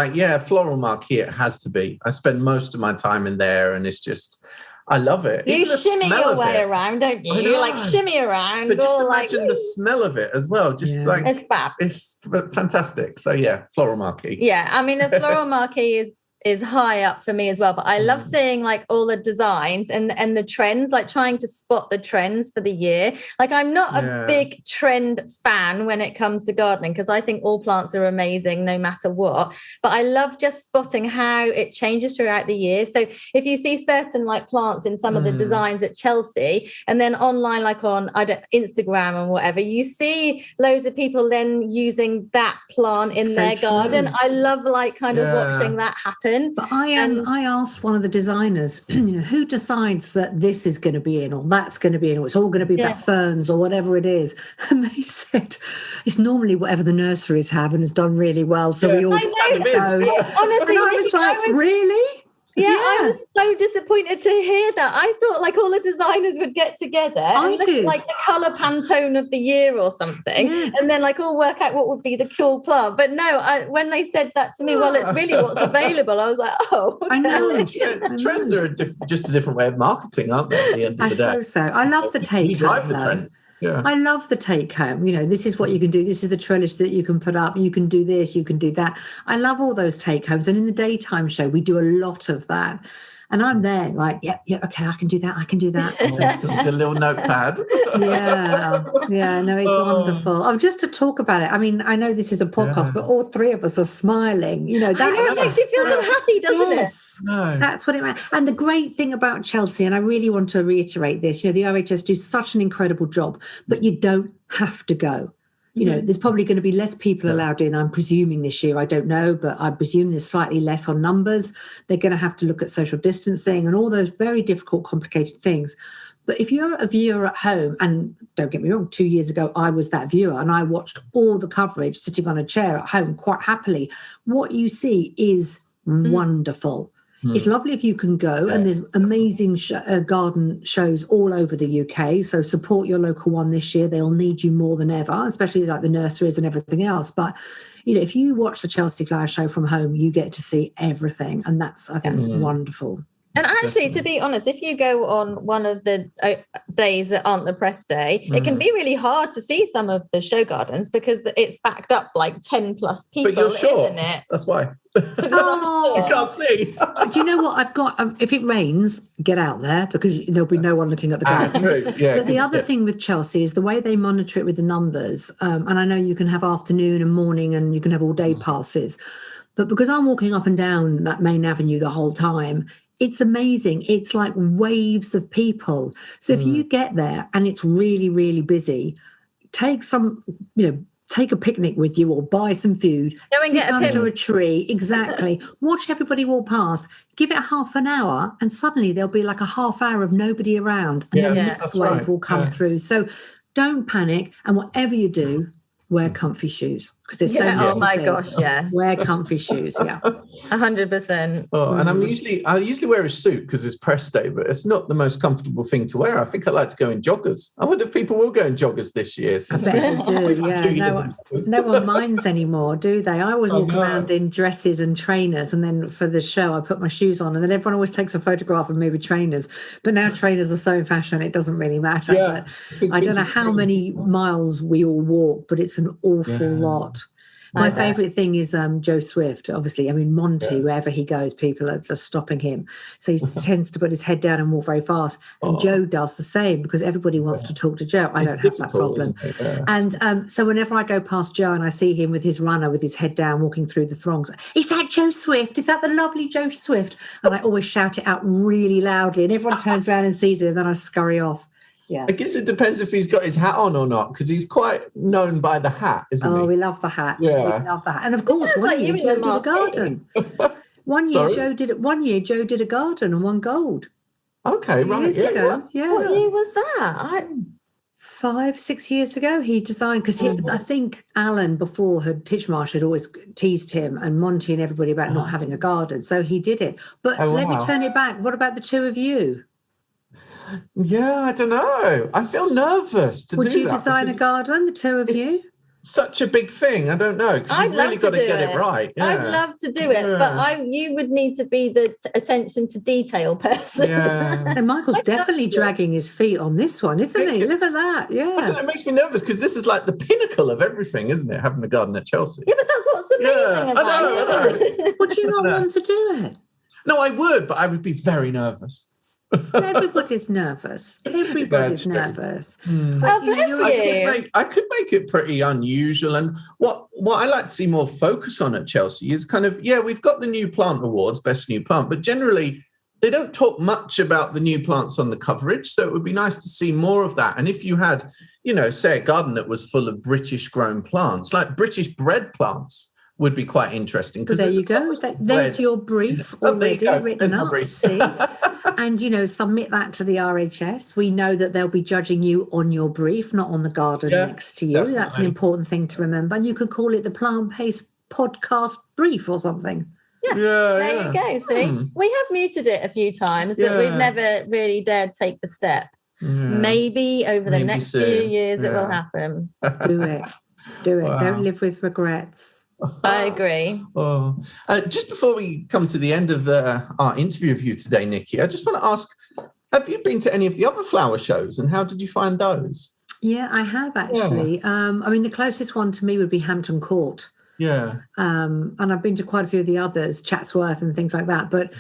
Floral Marquee, it has to be. I spend most of my time in there, and it's just, I love it. You shimmy your way around, don't you? You like shimmy around. But just imagine the smell of it as well. It's fab. It's fantastic. So Floral Marquee. Yeah, I mean, the Floral Marquee is high up for me as well, but I love seeing like all the designs and the trends, like trying to spot the trends for the year. Like, I'm not a big trend fan when it comes to gardening, because I think all plants are amazing no matter what, but I love just spotting how it changes throughout the year. So if you see certain like plants in some of the designs at Chelsea, and then online, like on Instagram and whatever, you see loads of people then using that plant in their garden. I love like kind of watching that happen. But I asked one of the designers, who decides that this is going to be in or that's going to be in, or it's all going to be about ferns or whatever it is. And they said it's normally whatever the nurseries have and has done really well. So we all just go. Honestly, and I was like, really? Yeah, I was so disappointed to hear that. I thought like all the designers would get together and look at like the colour Pantone of the year or something, and then like all work out what would be the cool plant. But no, when they said that to me, well, it's really what's available. I was like, oh, okay. I know. Trends are just a different way of marketing, aren't they? At the end of the day, I suppose so. I love the take home. The trends. Yeah. I love the take home. This is what you can do. This is the trellis that you can put up. You can do this, you can do that. I love all those take homes. And in the daytime show, we do a lot of that. And I'm there like, yeah, okay, I can do that. The little notepad. No, it's wonderful. Just to talk about it. I mean, I know this is a podcast, but all three of us are smiling. That makes you feel so happy, doesn't it? No. That's what it meant. And the great thing about Chelsea, and I really want to reiterate this, the RHS do such an incredible job, but you don't have to go. There's probably going to be less people allowed in, I'm presuming, this year. I don't know, but I presume there's slightly less on numbers. They're going to have to look at social distancing and all those very difficult, complicated things. But if you're a viewer at home, and don't get me wrong, 2 years ago, I was that viewer and I watched all the coverage sitting on a chair at home quite happily. What you see is wonderful. It's lovely if you can go, and there's amazing garden shows all over the UK. So support your local one this year. They'll need you more than ever, especially like the nurseries and everything else. But, if you watch the Chelsea Flower Show from home, you get to see everything. And that's, I think, wonderful. And actually, to be honest, if you go on one of the days that aren't the press day, it can be really hard to see some of the show gardens because it's backed up like 10 plus people, but you're sure. Isn't it? That's why. Oh, you can't see. Do you know what I've got? If it rains, get out there because there'll be no one looking at the gardens. True. Yeah, but the other thing with Chelsea is the way they monitor it with the numbers. And I know you can have afternoon and morning and you can have all day passes. But because I'm walking up and down that main avenue the whole time, it's amazing. It's like waves of people. So if you get there and it's really, really busy, take a picnic with you or buy some food, sit under a tree, exactly, watch everybody walk past, give it half an hour, and suddenly there'll be like a half hour of nobody around, and then the next wave will come through. So don't panic, and whatever you do, wear comfy shoes because there's so much. Oh my gosh, yes. Wear comfy shoes, 100%. Oh, and I usually wear a suit because it's press day, but it's not the most comfortable thing to wear. I think I like to go in joggers. I wonder if people will go in joggers this year. I bet they do. Yeah, no one minds anymore, do they? I always walk around in dresses and trainers, and then for the show, I put my shoes on, and then everyone always takes a photograph of me with trainers. But now trainers are so in fashion, it doesn't really matter. Yeah. But I don't know how many miles we all walk, but it's an awful lot. My favourite thing is Joe Swift, obviously. I mean, Monty, wherever he goes, people are just stopping him. So he tends to put his head down and walk very fast. And Joe does the same because everybody wants to talk to Joe. I don't have that problem. And so whenever I go past Joe and I see him with his runner, with his head down, walking through the throngs, is that Joe Swift? Is that the lovely Joe Swift? And I always shout it out really loudly. And everyone turns around and sees it, and then I scurry off. Yeah. I guess it depends if he's got his hat on or not, because he's quite known by the hat, isn't he? Oh, we love the hat. Yeah. We love the hat. And of course, one year Joe did a garden. One year Joe did a garden and won gold. Okay, right. Years ago. Yeah. What year was that? 5-6 years ago, he designed, because I think Alan before Titchmarsh had always teased him and Monty and everybody about not having a garden. So he did it. But let me turn it back. What about the two of you? Yeah, I don't know. I feel nervous to do that. Would you design a garden, the two of you? Such a big thing. I don't know, because you've really got to get it right. Yeah. I'd love to do it, but you would need to be the attention to detail person. Yeah. And Michael's definitely dragging his feet on this one, isn't he? Look at that. Yeah. I don't know, it makes me nervous because this is like the pinnacle of everything, isn't it? Having a garden at Chelsea. Yeah, but that's what's amazing about it. Would you not want to do it? No, I would, but I would be very nervous. Everybody's nervous. Everybody's nervous. But, I could make it pretty unusual. And what I like to see more focus on at Chelsea is kind of, we've got the new plant awards, best new plant, but generally they don't talk much about the new plants on the coverage. So it would be nice to see more of that. And if you had, say a garden that was full of British grown plants, like British bred plants, would be quite interesting. Well, there you go. There's your brief already written up. See? And, submit that to the RHS. We know that they'll be judging you on your brief, not on the garden next to you. Definitely. That's an important thing to remember. And you could call it the Plant-Based Podcast Brief or something. Yeah, there you go. See, we have muted it a few times, but we've never really dared take the step. Maybe over the next few years it will happen. Do it. Wow. Don't live with regrets. I agree. Just before we come to the end of our interview of you today, Nicki, I just want to ask, have you been to any of the other flower shows and how did you find those? Yeah, I have actually. The closest one to me would be Hampton Court. Yeah. And I've been to quite a few of the others, Chatsworth and things like that. But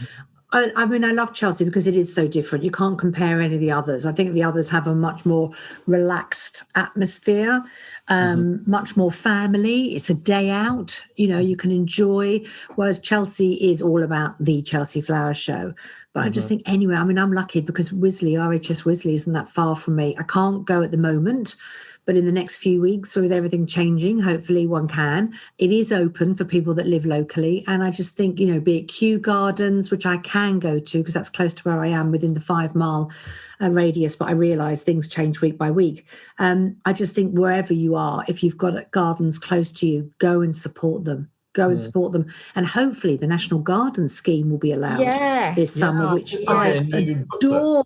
I love Chelsea because it is so different. You can't compare any of the others. I think the others have a much more relaxed atmosphere, much more family. It's a day out, you can enjoy, whereas Chelsea is all about the Chelsea Flower Show. But I just think anyway, I'm lucky because RHS Wisley isn't that far from me. I can't go at the moment, but in the next few weeks, with everything changing, hopefully one can. It is open for people that live locally. And I just think, be it Kew Gardens, which I can go to because that's close to where I am within the 5-mile radius, but I realise things change week by week. I just think wherever you are, if you've got gardens close to you, go and support them. And hopefully the National Garden Scheme will be allowed this summer, which I adore.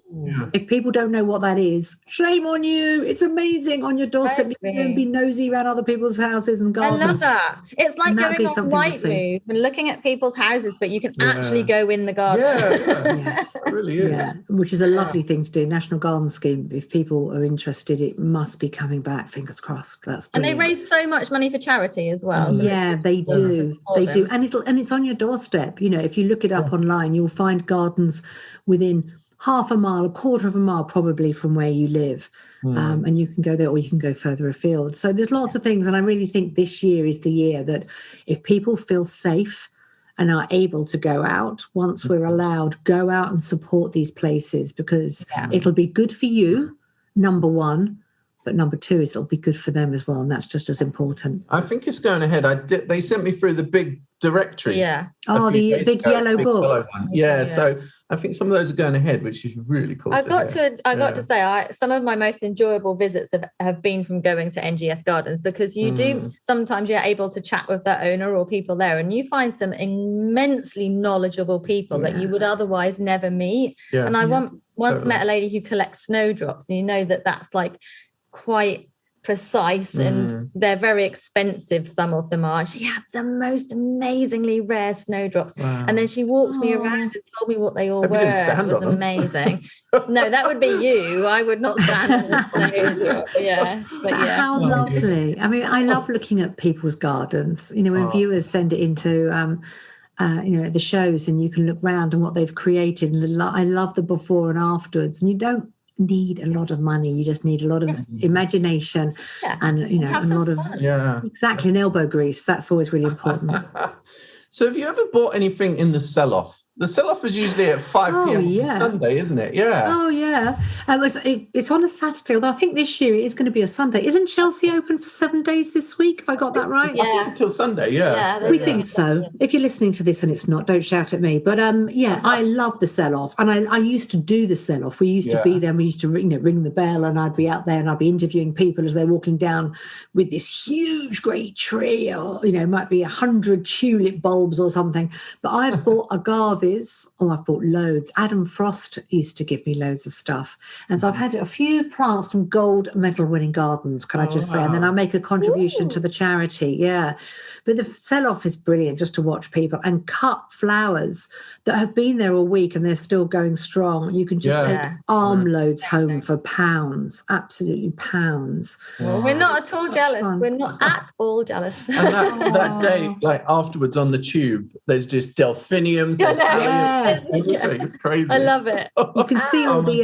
If people don't know what that is, shame on you. It's amazing. On your doorstep, you can be nosy around other people's houses and gardens. I love that. It's like going on Rightmove and looking at people's houses, but you can actually go in the garden. Yes, it really is. Yeah, which is a lovely thing to do. National Garden Scheme, if people are interested, it must be coming back, fingers crossed. That's brilliant. And they raise so much money for charity as well. Yeah, they do. They do, and it's on your doorstep. If you look it up online, you'll find gardens within half a mile, a quarter of a mile, probably from where you live, and you can go there, or you can go further afield. So there's lots of things, and I really think this year is the year that if people feel safe and are able to go out, once we're allowed, go out and support these places because it'll be good for you, number one. But number two is it'll be good for them as well. And that's just as important. I think it's going ahead. They sent me through the big directory. Yeah. Oh, the big yellow book. Yeah. So I think some of those are going ahead, which is really cool. I got to say, some of my most enjoyable visits have been from going to NGS Gardens because you do, sometimes you're able to chat with the owner or people there and you find some immensely knowledgeable people that you would otherwise never meet. Yeah. And I once met a lady who collects snowdrops, and that's like quite precise and they're very expensive. Some of them are. She had the most amazingly rare snowdrops. Wow. And then she walked me around and told me what they all were. It was amazing. No, that would be you. I would not stand on a snowdrop. But how lovely. I love looking at people's gardens. When viewers send it into the shows and you can look round and what they've created. And I love the before and afterwards. And you don't need a lot of money. You just need a lot of imagination and a lot of exactly an elbow grease. That's always really important. So have you ever bought anything in the sell-off? The sell-off is usually at 5 p.m. on Sunday, isn't it? Yeah. Oh, yeah. It's on a Saturday, although I think this year it is going to be a Sunday. Isn't Chelsea open for 7 days this week? Have I got that right? I think until Sunday, we think so. If you're listening to this and it's not, don't shout at me. But, I love the sell-off. And I used to do the sell-off. We used to be there and we used to ring the bell and I'd be out there and I'd be interviewing people as they're walking down with this huge, great tree or, it might be 100 tulip bulbs or something. But I've bought agave hobbies, I've bought loads. Adam Frost used to give me loads of stuff. And so I've had a few plants from gold medal winning gardens, can I just say? And then I make a contribution to the charity. Yeah. But the sell-off is brilliant just to watch people and cut flowers that have been there all week and they're still going strong. You can just take armloads home for pounds, absolutely pounds. Well, we're not at all jealous. We're not at all jealous. And that day, like afterwards on the tube, there's just delphiniums, there's everything. It's crazy. I love it. You can see all the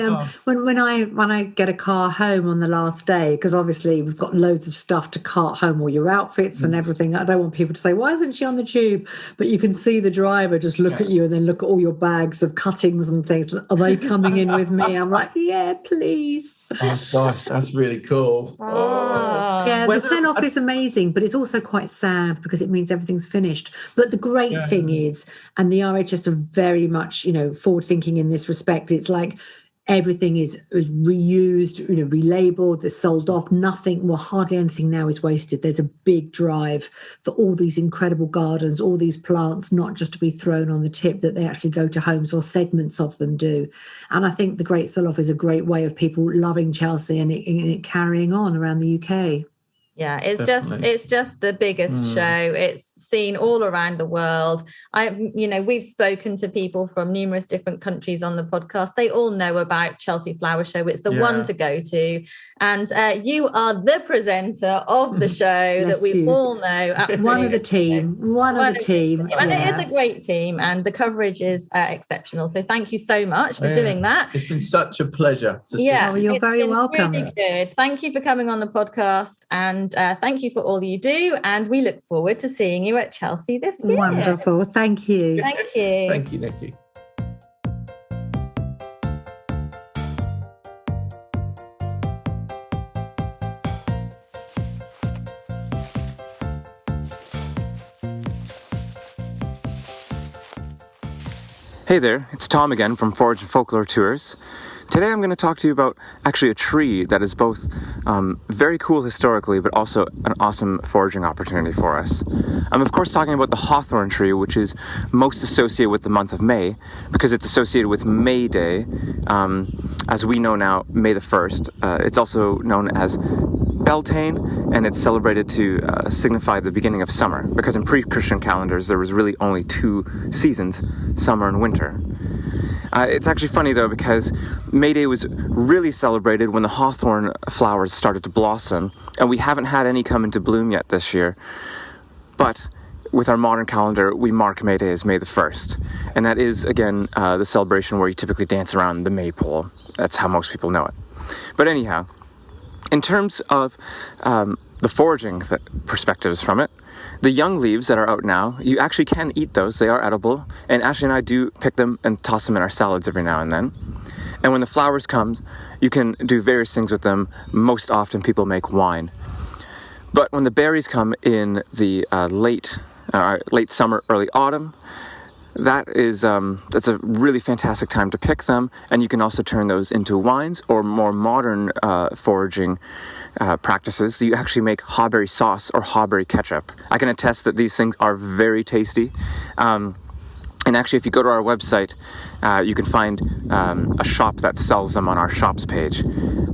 when I get a car home on the last day, because obviously we've got loads of stuff to cart home, all your outfits and everything. I don't want people to say, why isn't she on the tube? But you can see the driver just look at you and then look at all your bags of cuttings and things. Are they coming in with me? I'm like, yeah, please. Oh gosh, that's really cool. Yeah, the sell-off is amazing, but it's also quite sad because it means everything's finished. But the great thing is, and the RHS are very much, forward thinking in this respect. It's like everything is reused, relabeled, they're sold off. Nothing, hardly anything now is wasted. There's a big drive for all these incredible gardens, all these plants, not just to be thrown on the tip, that they actually go to homes, or segments of them do. And I think the Great Sell-Off is a great way of people loving Chelsea and it carrying on around the UK. Yeah, it's just the biggest show. It's seen all around the world. We've spoken to people from numerous different countries on the podcast. They all know about Chelsea Flower Show. It's the one to go to. And you are the presenter of the show that we all know. Absolutely. One of the team. And it is a great team, and the coverage is exceptional. So thank you so much for doing that. It's been such a pleasure to speak. Yeah, you're very welcome. Really good. Thank you for coming on the podcast, and thank you for all you do. And we look forward to seeing you at Chelsea this year. Wonderful. Thank you. Thank you. Thank you, Nicki. Hey there, it's Tom again from Forage and Folklore Tours. Today I'm going to talk to you about actually a tree that is both very cool historically, but also an awesome foraging opportunity for us. I'm of course talking about the hawthorn tree, which is most associated with the month of May, because it's associated with May Day, as we know now, May the 1st. It's also known as Beltane, and it's celebrated to signify the beginning of summer, because in pre-Christian calendars there was really only two seasons, summer and winter. It's actually funny though, because May Day was really celebrated when the hawthorn flowers started to blossom, and we haven't had any come into bloom yet this year. But with our modern calendar, we mark May Day as May the 1st. And that is, again, the celebration where you typically dance around the maypole. That's how most people know it. But anyhow, in terms of the foraging perspectives from it, the young leaves that are out now, you actually can eat those. They are edible. And Ashley and I do pick them and toss them in our salads every now and then. And when the flowers come, you can do various things with them. Most often people make wine. But when the berries come in the late summer, early autumn, that's a really fantastic time to pick them. And you can also turn those into wines, or more modern foraging practices. You actually make hawberry sauce or hawberry ketchup. I can attest that these things are very tasty. And actually, if you go to our website, you can find a shop that sells them on our shops page.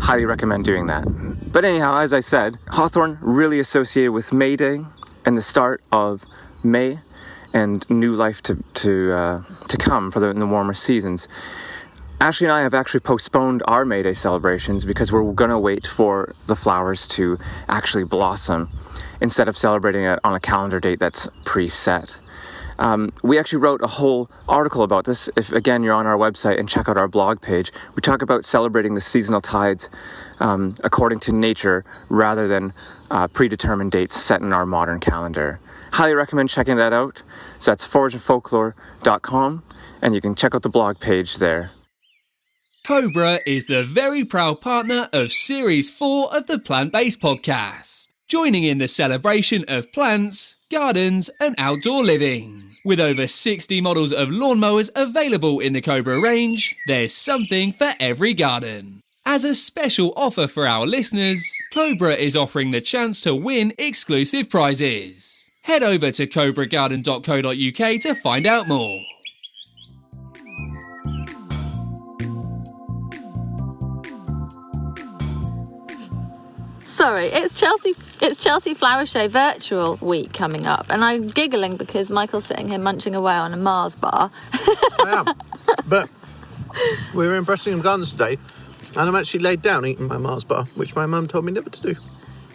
Highly recommend doing that. But anyhow, as I said, hawthorn really associated with May Day and the start of May and new life to come for in the warmer seasons. Ashley and I have actually postponed our May Day celebrations because we're going to wait for the flowers to actually blossom instead of celebrating it on a calendar date that's preset. We actually wrote a whole article about this. If, again, you're on our website and check out our blog page, we talk about celebrating the seasonal tides according to nature rather than predetermined dates set in our modern calendar. Highly recommend checking that out. So that's forageandfolklore.com, and you can check out the blog page there. Cobra is the very proud partner of Series 4 of the Plant-Based Podcast, joining in the celebration of plants, gardens and outdoor living. With over 60 models of lawnmowers available in the Cobra range, there's something for every garden. As a special offer for our listeners, Cobra is offering the chance to win exclusive prizes. Head over to cobragarden.co.uk to find out more. Sorry, it's Chelsea Flower Show virtual week coming up, and I'm giggling because Michael's sitting here munching away on a Mars bar. I am. But we were in Bressingham Gardens today, and I'm actually laid down eating my Mars bar, which my mum told me never to do.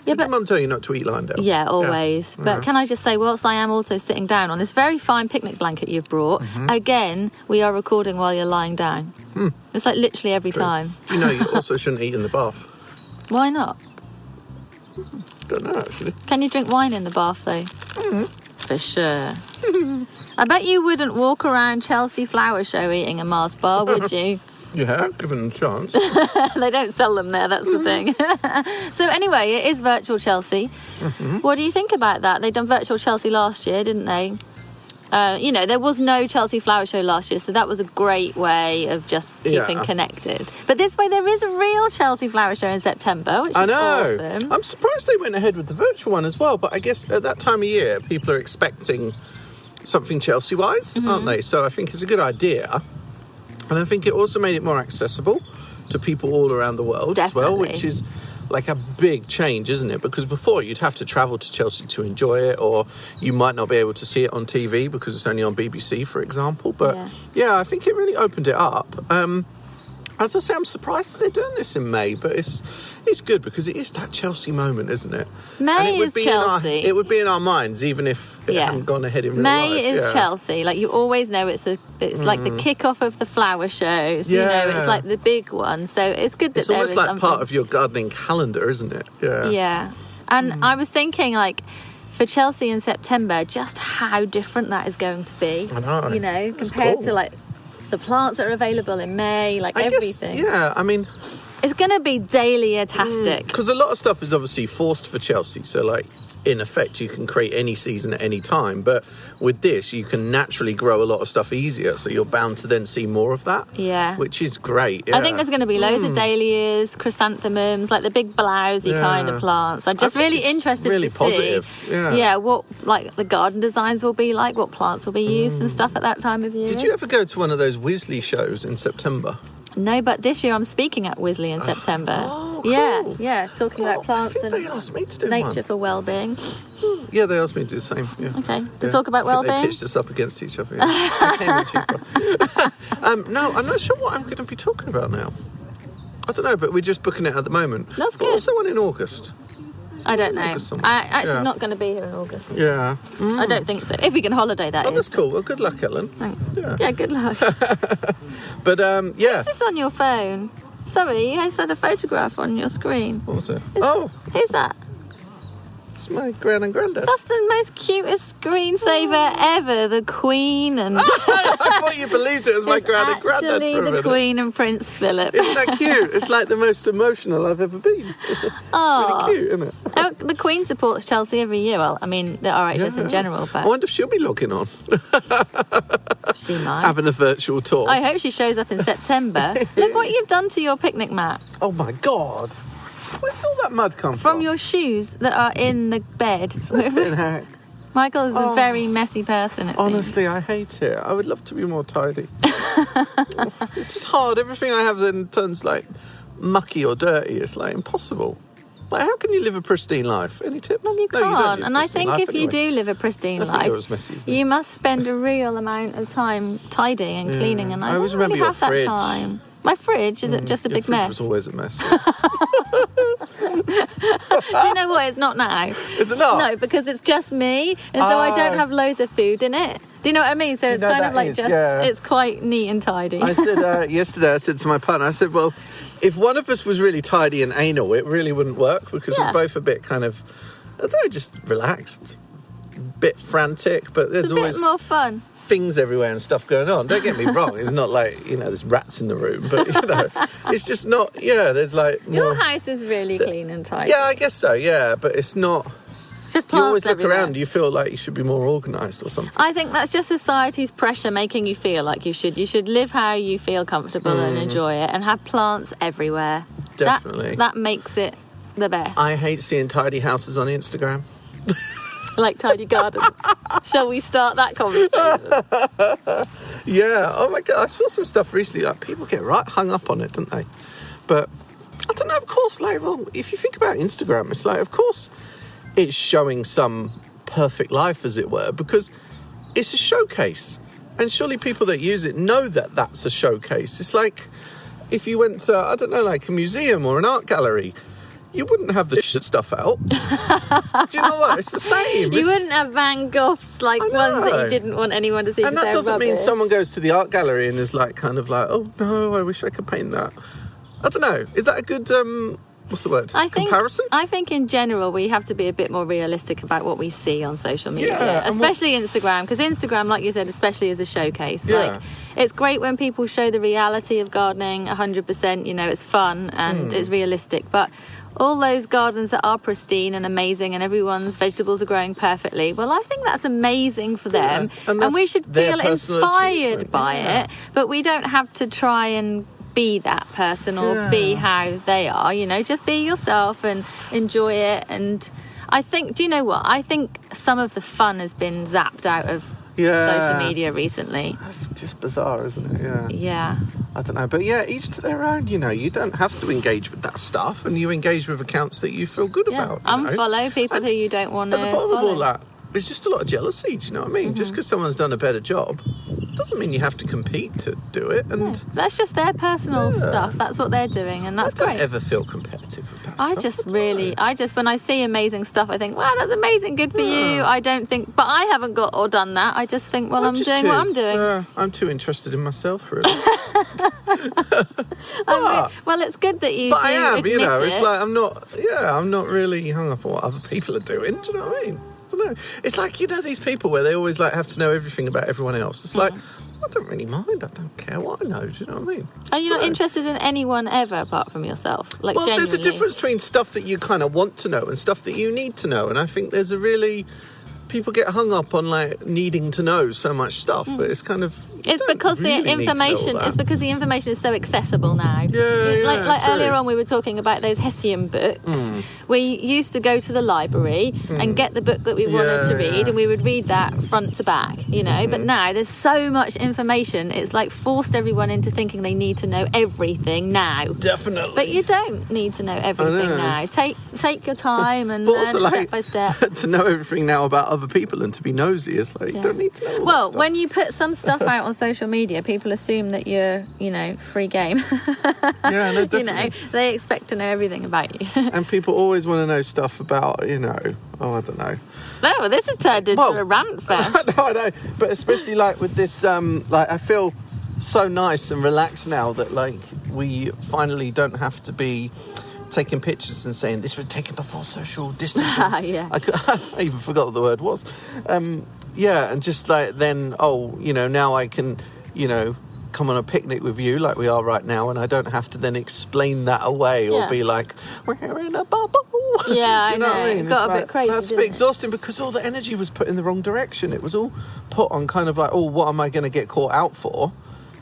Yeah, Did your mum tell you not to eat lying down? Yeah, always. Yeah. But can I just say, whilst I am also sitting down on this very fine picnic blanket you've brought, again, we are recording while you're lying down. It's like literally every time. You know, you also shouldn't eat in the bath. Why not? Don't know, actually. Can you drink wine in the bath, though? For sure. I bet you wouldn't walk around Chelsea Flower Show eating a Mars bar, would you? Yeah, given the chance. They don't sell them there, that's the thing. So anyway, it is virtual Chelsea. What do you think about that? They done virtual Chelsea last year, didn't they? There was no Chelsea Flower Show last year, so that was a great way of just keeping connected. But this way, there is a real Chelsea Flower Show in September, which is awesome. I'm surprised they went ahead with the virtual one as well, but I guess at that time of year, people are expecting something Chelsea-wise, aren't they? So I think it's a good idea. And I think it also made it more accessible to people all around the world as well, which is like a big change, isn't it? Because before you'd have to travel to Chelsea to enjoy it, or you might not be able to see it on TV because it's only on BBC, for example. But yeah, I think it really opened it up. As I say, I'm surprised that they're doing this in May, but it's good because it is that Chelsea moment, isn't it? May is Chelsea. It would be in our minds, even if it hadn't gone ahead in real life. May is Chelsea. Like, you always know it's like the kickoff of the flower shows. You know, it's like the big one. So it's good that it's almost like part of your gardening calendar, isn't it? Yeah. Yeah. And I was thinking, like, for Chelsea in September, just how different that is going to be. I know. You know, compared to, like, the plants that are available in May, like everything. Yeah, I mean, it's going to be daily-tastic. Because a lot of stuff is obviously forced for Chelsea. So, like, in effect, you can create any season at any time. But with this, you can naturally grow a lot of stuff easier. So you're bound to then see more of that. Yeah. Which is great. Yeah. I think there's going to be loads of dahlias, chrysanthemums, like the big blousy kind of plants. I'm just really interested really to positive. see Yeah. what, like, the garden designs will be like, what plants will be used and stuff at that time of year. Did you ever go to one of those Weasley shows in September? No, but this year I'm speaking at Wisley in September. Oh, cool. Yeah, talking about plants I think and they asked me to do nature one. for well-being. Yeah, they asked me to do the same. Yeah. Okay, to talk about well-being? They pitched us up against each other. Yeah. They came in cheaper. No, I'm not sure what I'm going to be talking about now. I don't know, but we're just booking it at the moment. That's But good. also one in August. I don't know. August I'm actually not going to be here in August. Yeah. I don't think so. If we can holiday, that Oh, is. that's cool. Well, good luck, Ellen. Thanks. Yeah. Good luck. But, yeah. What's this on your phone? Sorry, you just had a photograph on your screen. What was it? Who's that? It's my gran and granddad. That's the most cutest screensaver ever. The Queen and... I thought you believed it was my gran and granddad for a Actually, the minute. Queen and Prince Philip. Isn't that cute? It's like the most emotional I've ever been. It's really cute, isn't it? Oh, the Queen supports Chelsea every year. Well, I mean, the RHS in general, I but wonder if she'll be logging on. she might. Having a virtual tour. I hope she shows up in September. Look what you've done to your picnic mat. Oh my God. Where did all that mud come from? From your shoes that are in the bed. Flipping heck. Michael is a very messy person, it Honestly, I hate it. I would love to be more tidy. It's just hard. Everything I have then turns like mucky or dirty. It's like impossible. Like, how can you live a pristine life? Any tips? Well, you No, don't can't. live a And I pristine think life if you anyway. do live a pristine Definitely life, go as messy as me. you must spend a real amount of time tidying and cleaning. And I always don't really remember your have that fridge. time. My fridge is just a Your big fridge mess. was always a mess. Do you know what? It's not now. Is it not? No, because it's just me, and so I don't have loads of food in it. Do you know what I mean? So you it's know kind of that like is? just, Yeah. it's quite neat and tidy. I said yesterday, I said to my partner, I said, well, if one of us was really tidy and anal, it really wouldn't work because Yeah. we're both a bit kind of, I don't know, just relaxed, a bit frantic, but there's It's a bit always more fun. things everywhere and stuff going on. Don't get me wrong, it's not like, there's rats in the room, but, it's just not, there's like more... Your house is really clean and tidy. Yeah, I guess so, yeah, but it's not... It's just You plants always look everywhere. around, you feel like you should be more organised or something. I think that's just society's pressure making you feel like you should. You should live how you feel comfortable and enjoy it, and have plants everywhere. Definitely. That makes it the best. I hate seeing tidy houses on Instagram. Like tidy gardens. Shall we start that conversation? Yeah, oh my God, I saw some stuff recently, like people get right hung up on it, don't they? But I don't don't know, of course, like, well, if you think about Instagram, it's like, of course, it's showing some perfect life, as it were, because it's a showcase. And surely people that use it know that that's a showcase. It's like if you went to, I don't know, like a museum or an art gallery, you wouldn't have the shit stuff out. Do you know what? It's the same. You wouldn't have Van Goghs, like ones that you didn't want anyone to see. And that doesn't mean someone goes to the art gallery and is like, kind of like, oh no, I wish I could paint that. I don't know. Is that a good, what's the word? Comparison? I think in general we have to be a bit more realistic about what we see on social media, especially Instagram, because Instagram, like you said, especially is a showcase. Like, it's great when people show the reality of gardening 100%, you know, it's fun and it's realistic, but all those gardens that are pristine and amazing and everyone's vegetables are growing perfectly, well, I think that's amazing for them, and we should feel inspired by it, but we don't have to try and be that person or be how they are, you know, just be yourself and enjoy it. And I think, do you know what? I think some of the fun has been zapped out of social media recently. That's just bizarre, isn't it? Yeah. I don't know, but each to their own, you know. You don't have to engage with that stuff, and you engage with accounts that you feel good about. Unfollow people who you don't want to follow. At the bottom of all that, it's just a lot of jealousy, do you know what I mean? Just because someone's done a better job doesn't mean you have to compete to do it. And that's just their personal stuff. That's what they're doing, and that's great. I don't ever feel competitive with that I just when I see amazing stuff, I think, wow, that's amazing, good for you. I don't think, but I haven't got or done that. I just think, well, I'm doing what I'm doing. I'm too interested in myself, really. Well, it's good that you. But I am, admit you know. it. It's like I'm not really hung up on what other people are doing. Do you know what I mean? I don't know. It's like, you know, these people where they always like have to know everything about everyone else. It's like, I don't really mind. I don't care what I know. Do you know what I mean? Are you not interested in anyone ever apart from yourself? Like, well, genuinely? There's a difference between stuff that you kind of want to know and stuff that you need to know. And I think there's a really... People get hung up on like needing to know so much stuff, but it's kind of... It's because the information. It's because the information is so accessible now. Like earlier on, we were talking about those Hessian books. We used to go to the library and get the book that we wanted to read, and we would read that front to back. You know, but now there's so much information. It's like forced everyone into thinking they need to know everything now. Definitely. But you don't need to know everything now. Take your time and learn step by step. To know everything now about other people and to be nosy is like you don't need to know all that stuff. When you put some stuff out on social media, people assume that you're, you know, free game. No, definitely. You know, they expect to know everything about you. And people always want to know stuff about, you know, I don't know. No, well, this has turned into a rant fest. No, I know, but especially like with this, like I feel so nice and relaxed now that like we finally don't have to be taking pictures and saying this was taken before social distancing. Yeah. I even forgot what the word was. And just like then, you know, now I can, you know, come on a picnic with you like we are right now, and I don't have to then explain that away or be like, we're in a bubble. Yeah, do you know what I mean? It got a bit crazy. That's a bit exhausting because all the energy was put in the wrong direction. It was all put on kind of like, what am I going to get caught out for?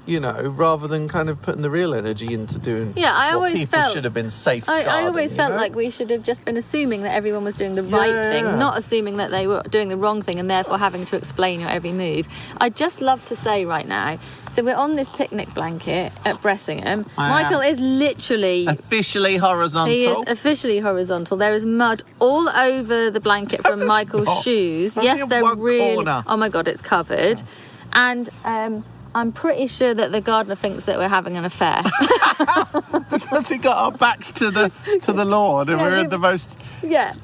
You know, rather than kind of putting the real energy into doing what people should have been safeguarding. I always felt like we should have just been assuming that everyone was doing the right thing, not assuming that they were doing the wrong thing and therefore having to explain your every move. I'd just love to say right now, so we're on this picnic blanket at Bressingham. Michael is literally... officially horizontal. He is officially horizontal. There is mud all over the blanket from Michael's shoes. Yes, they're really... Corner. Oh my God, it's covered. And... I'm pretty sure that the gardener thinks that we're having an affair. Because we got our backs to the lawn and we're in the most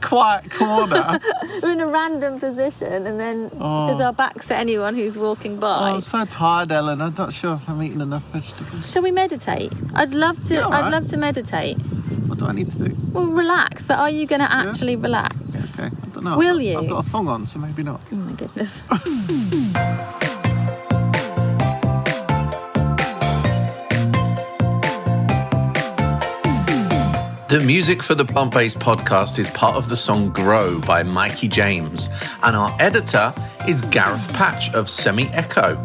quiet corner. We're in a random position, and then there's our backs to anyone who's walking by. I'm so tired, Ellen. I'm not sure if I'm eating enough vegetables. Shall we meditate? I'd love to. Yeah, right. I'd love to meditate. What do I need to do? Well, relax. But are you going to actually relax? Okay, I don't know. Will you? I've got a thong on, so maybe not. Oh my goodness. The music for the Plant-Based podcast is part of the song Grow by Mikey James, and our editor is Gareth Patch of Semi Echo.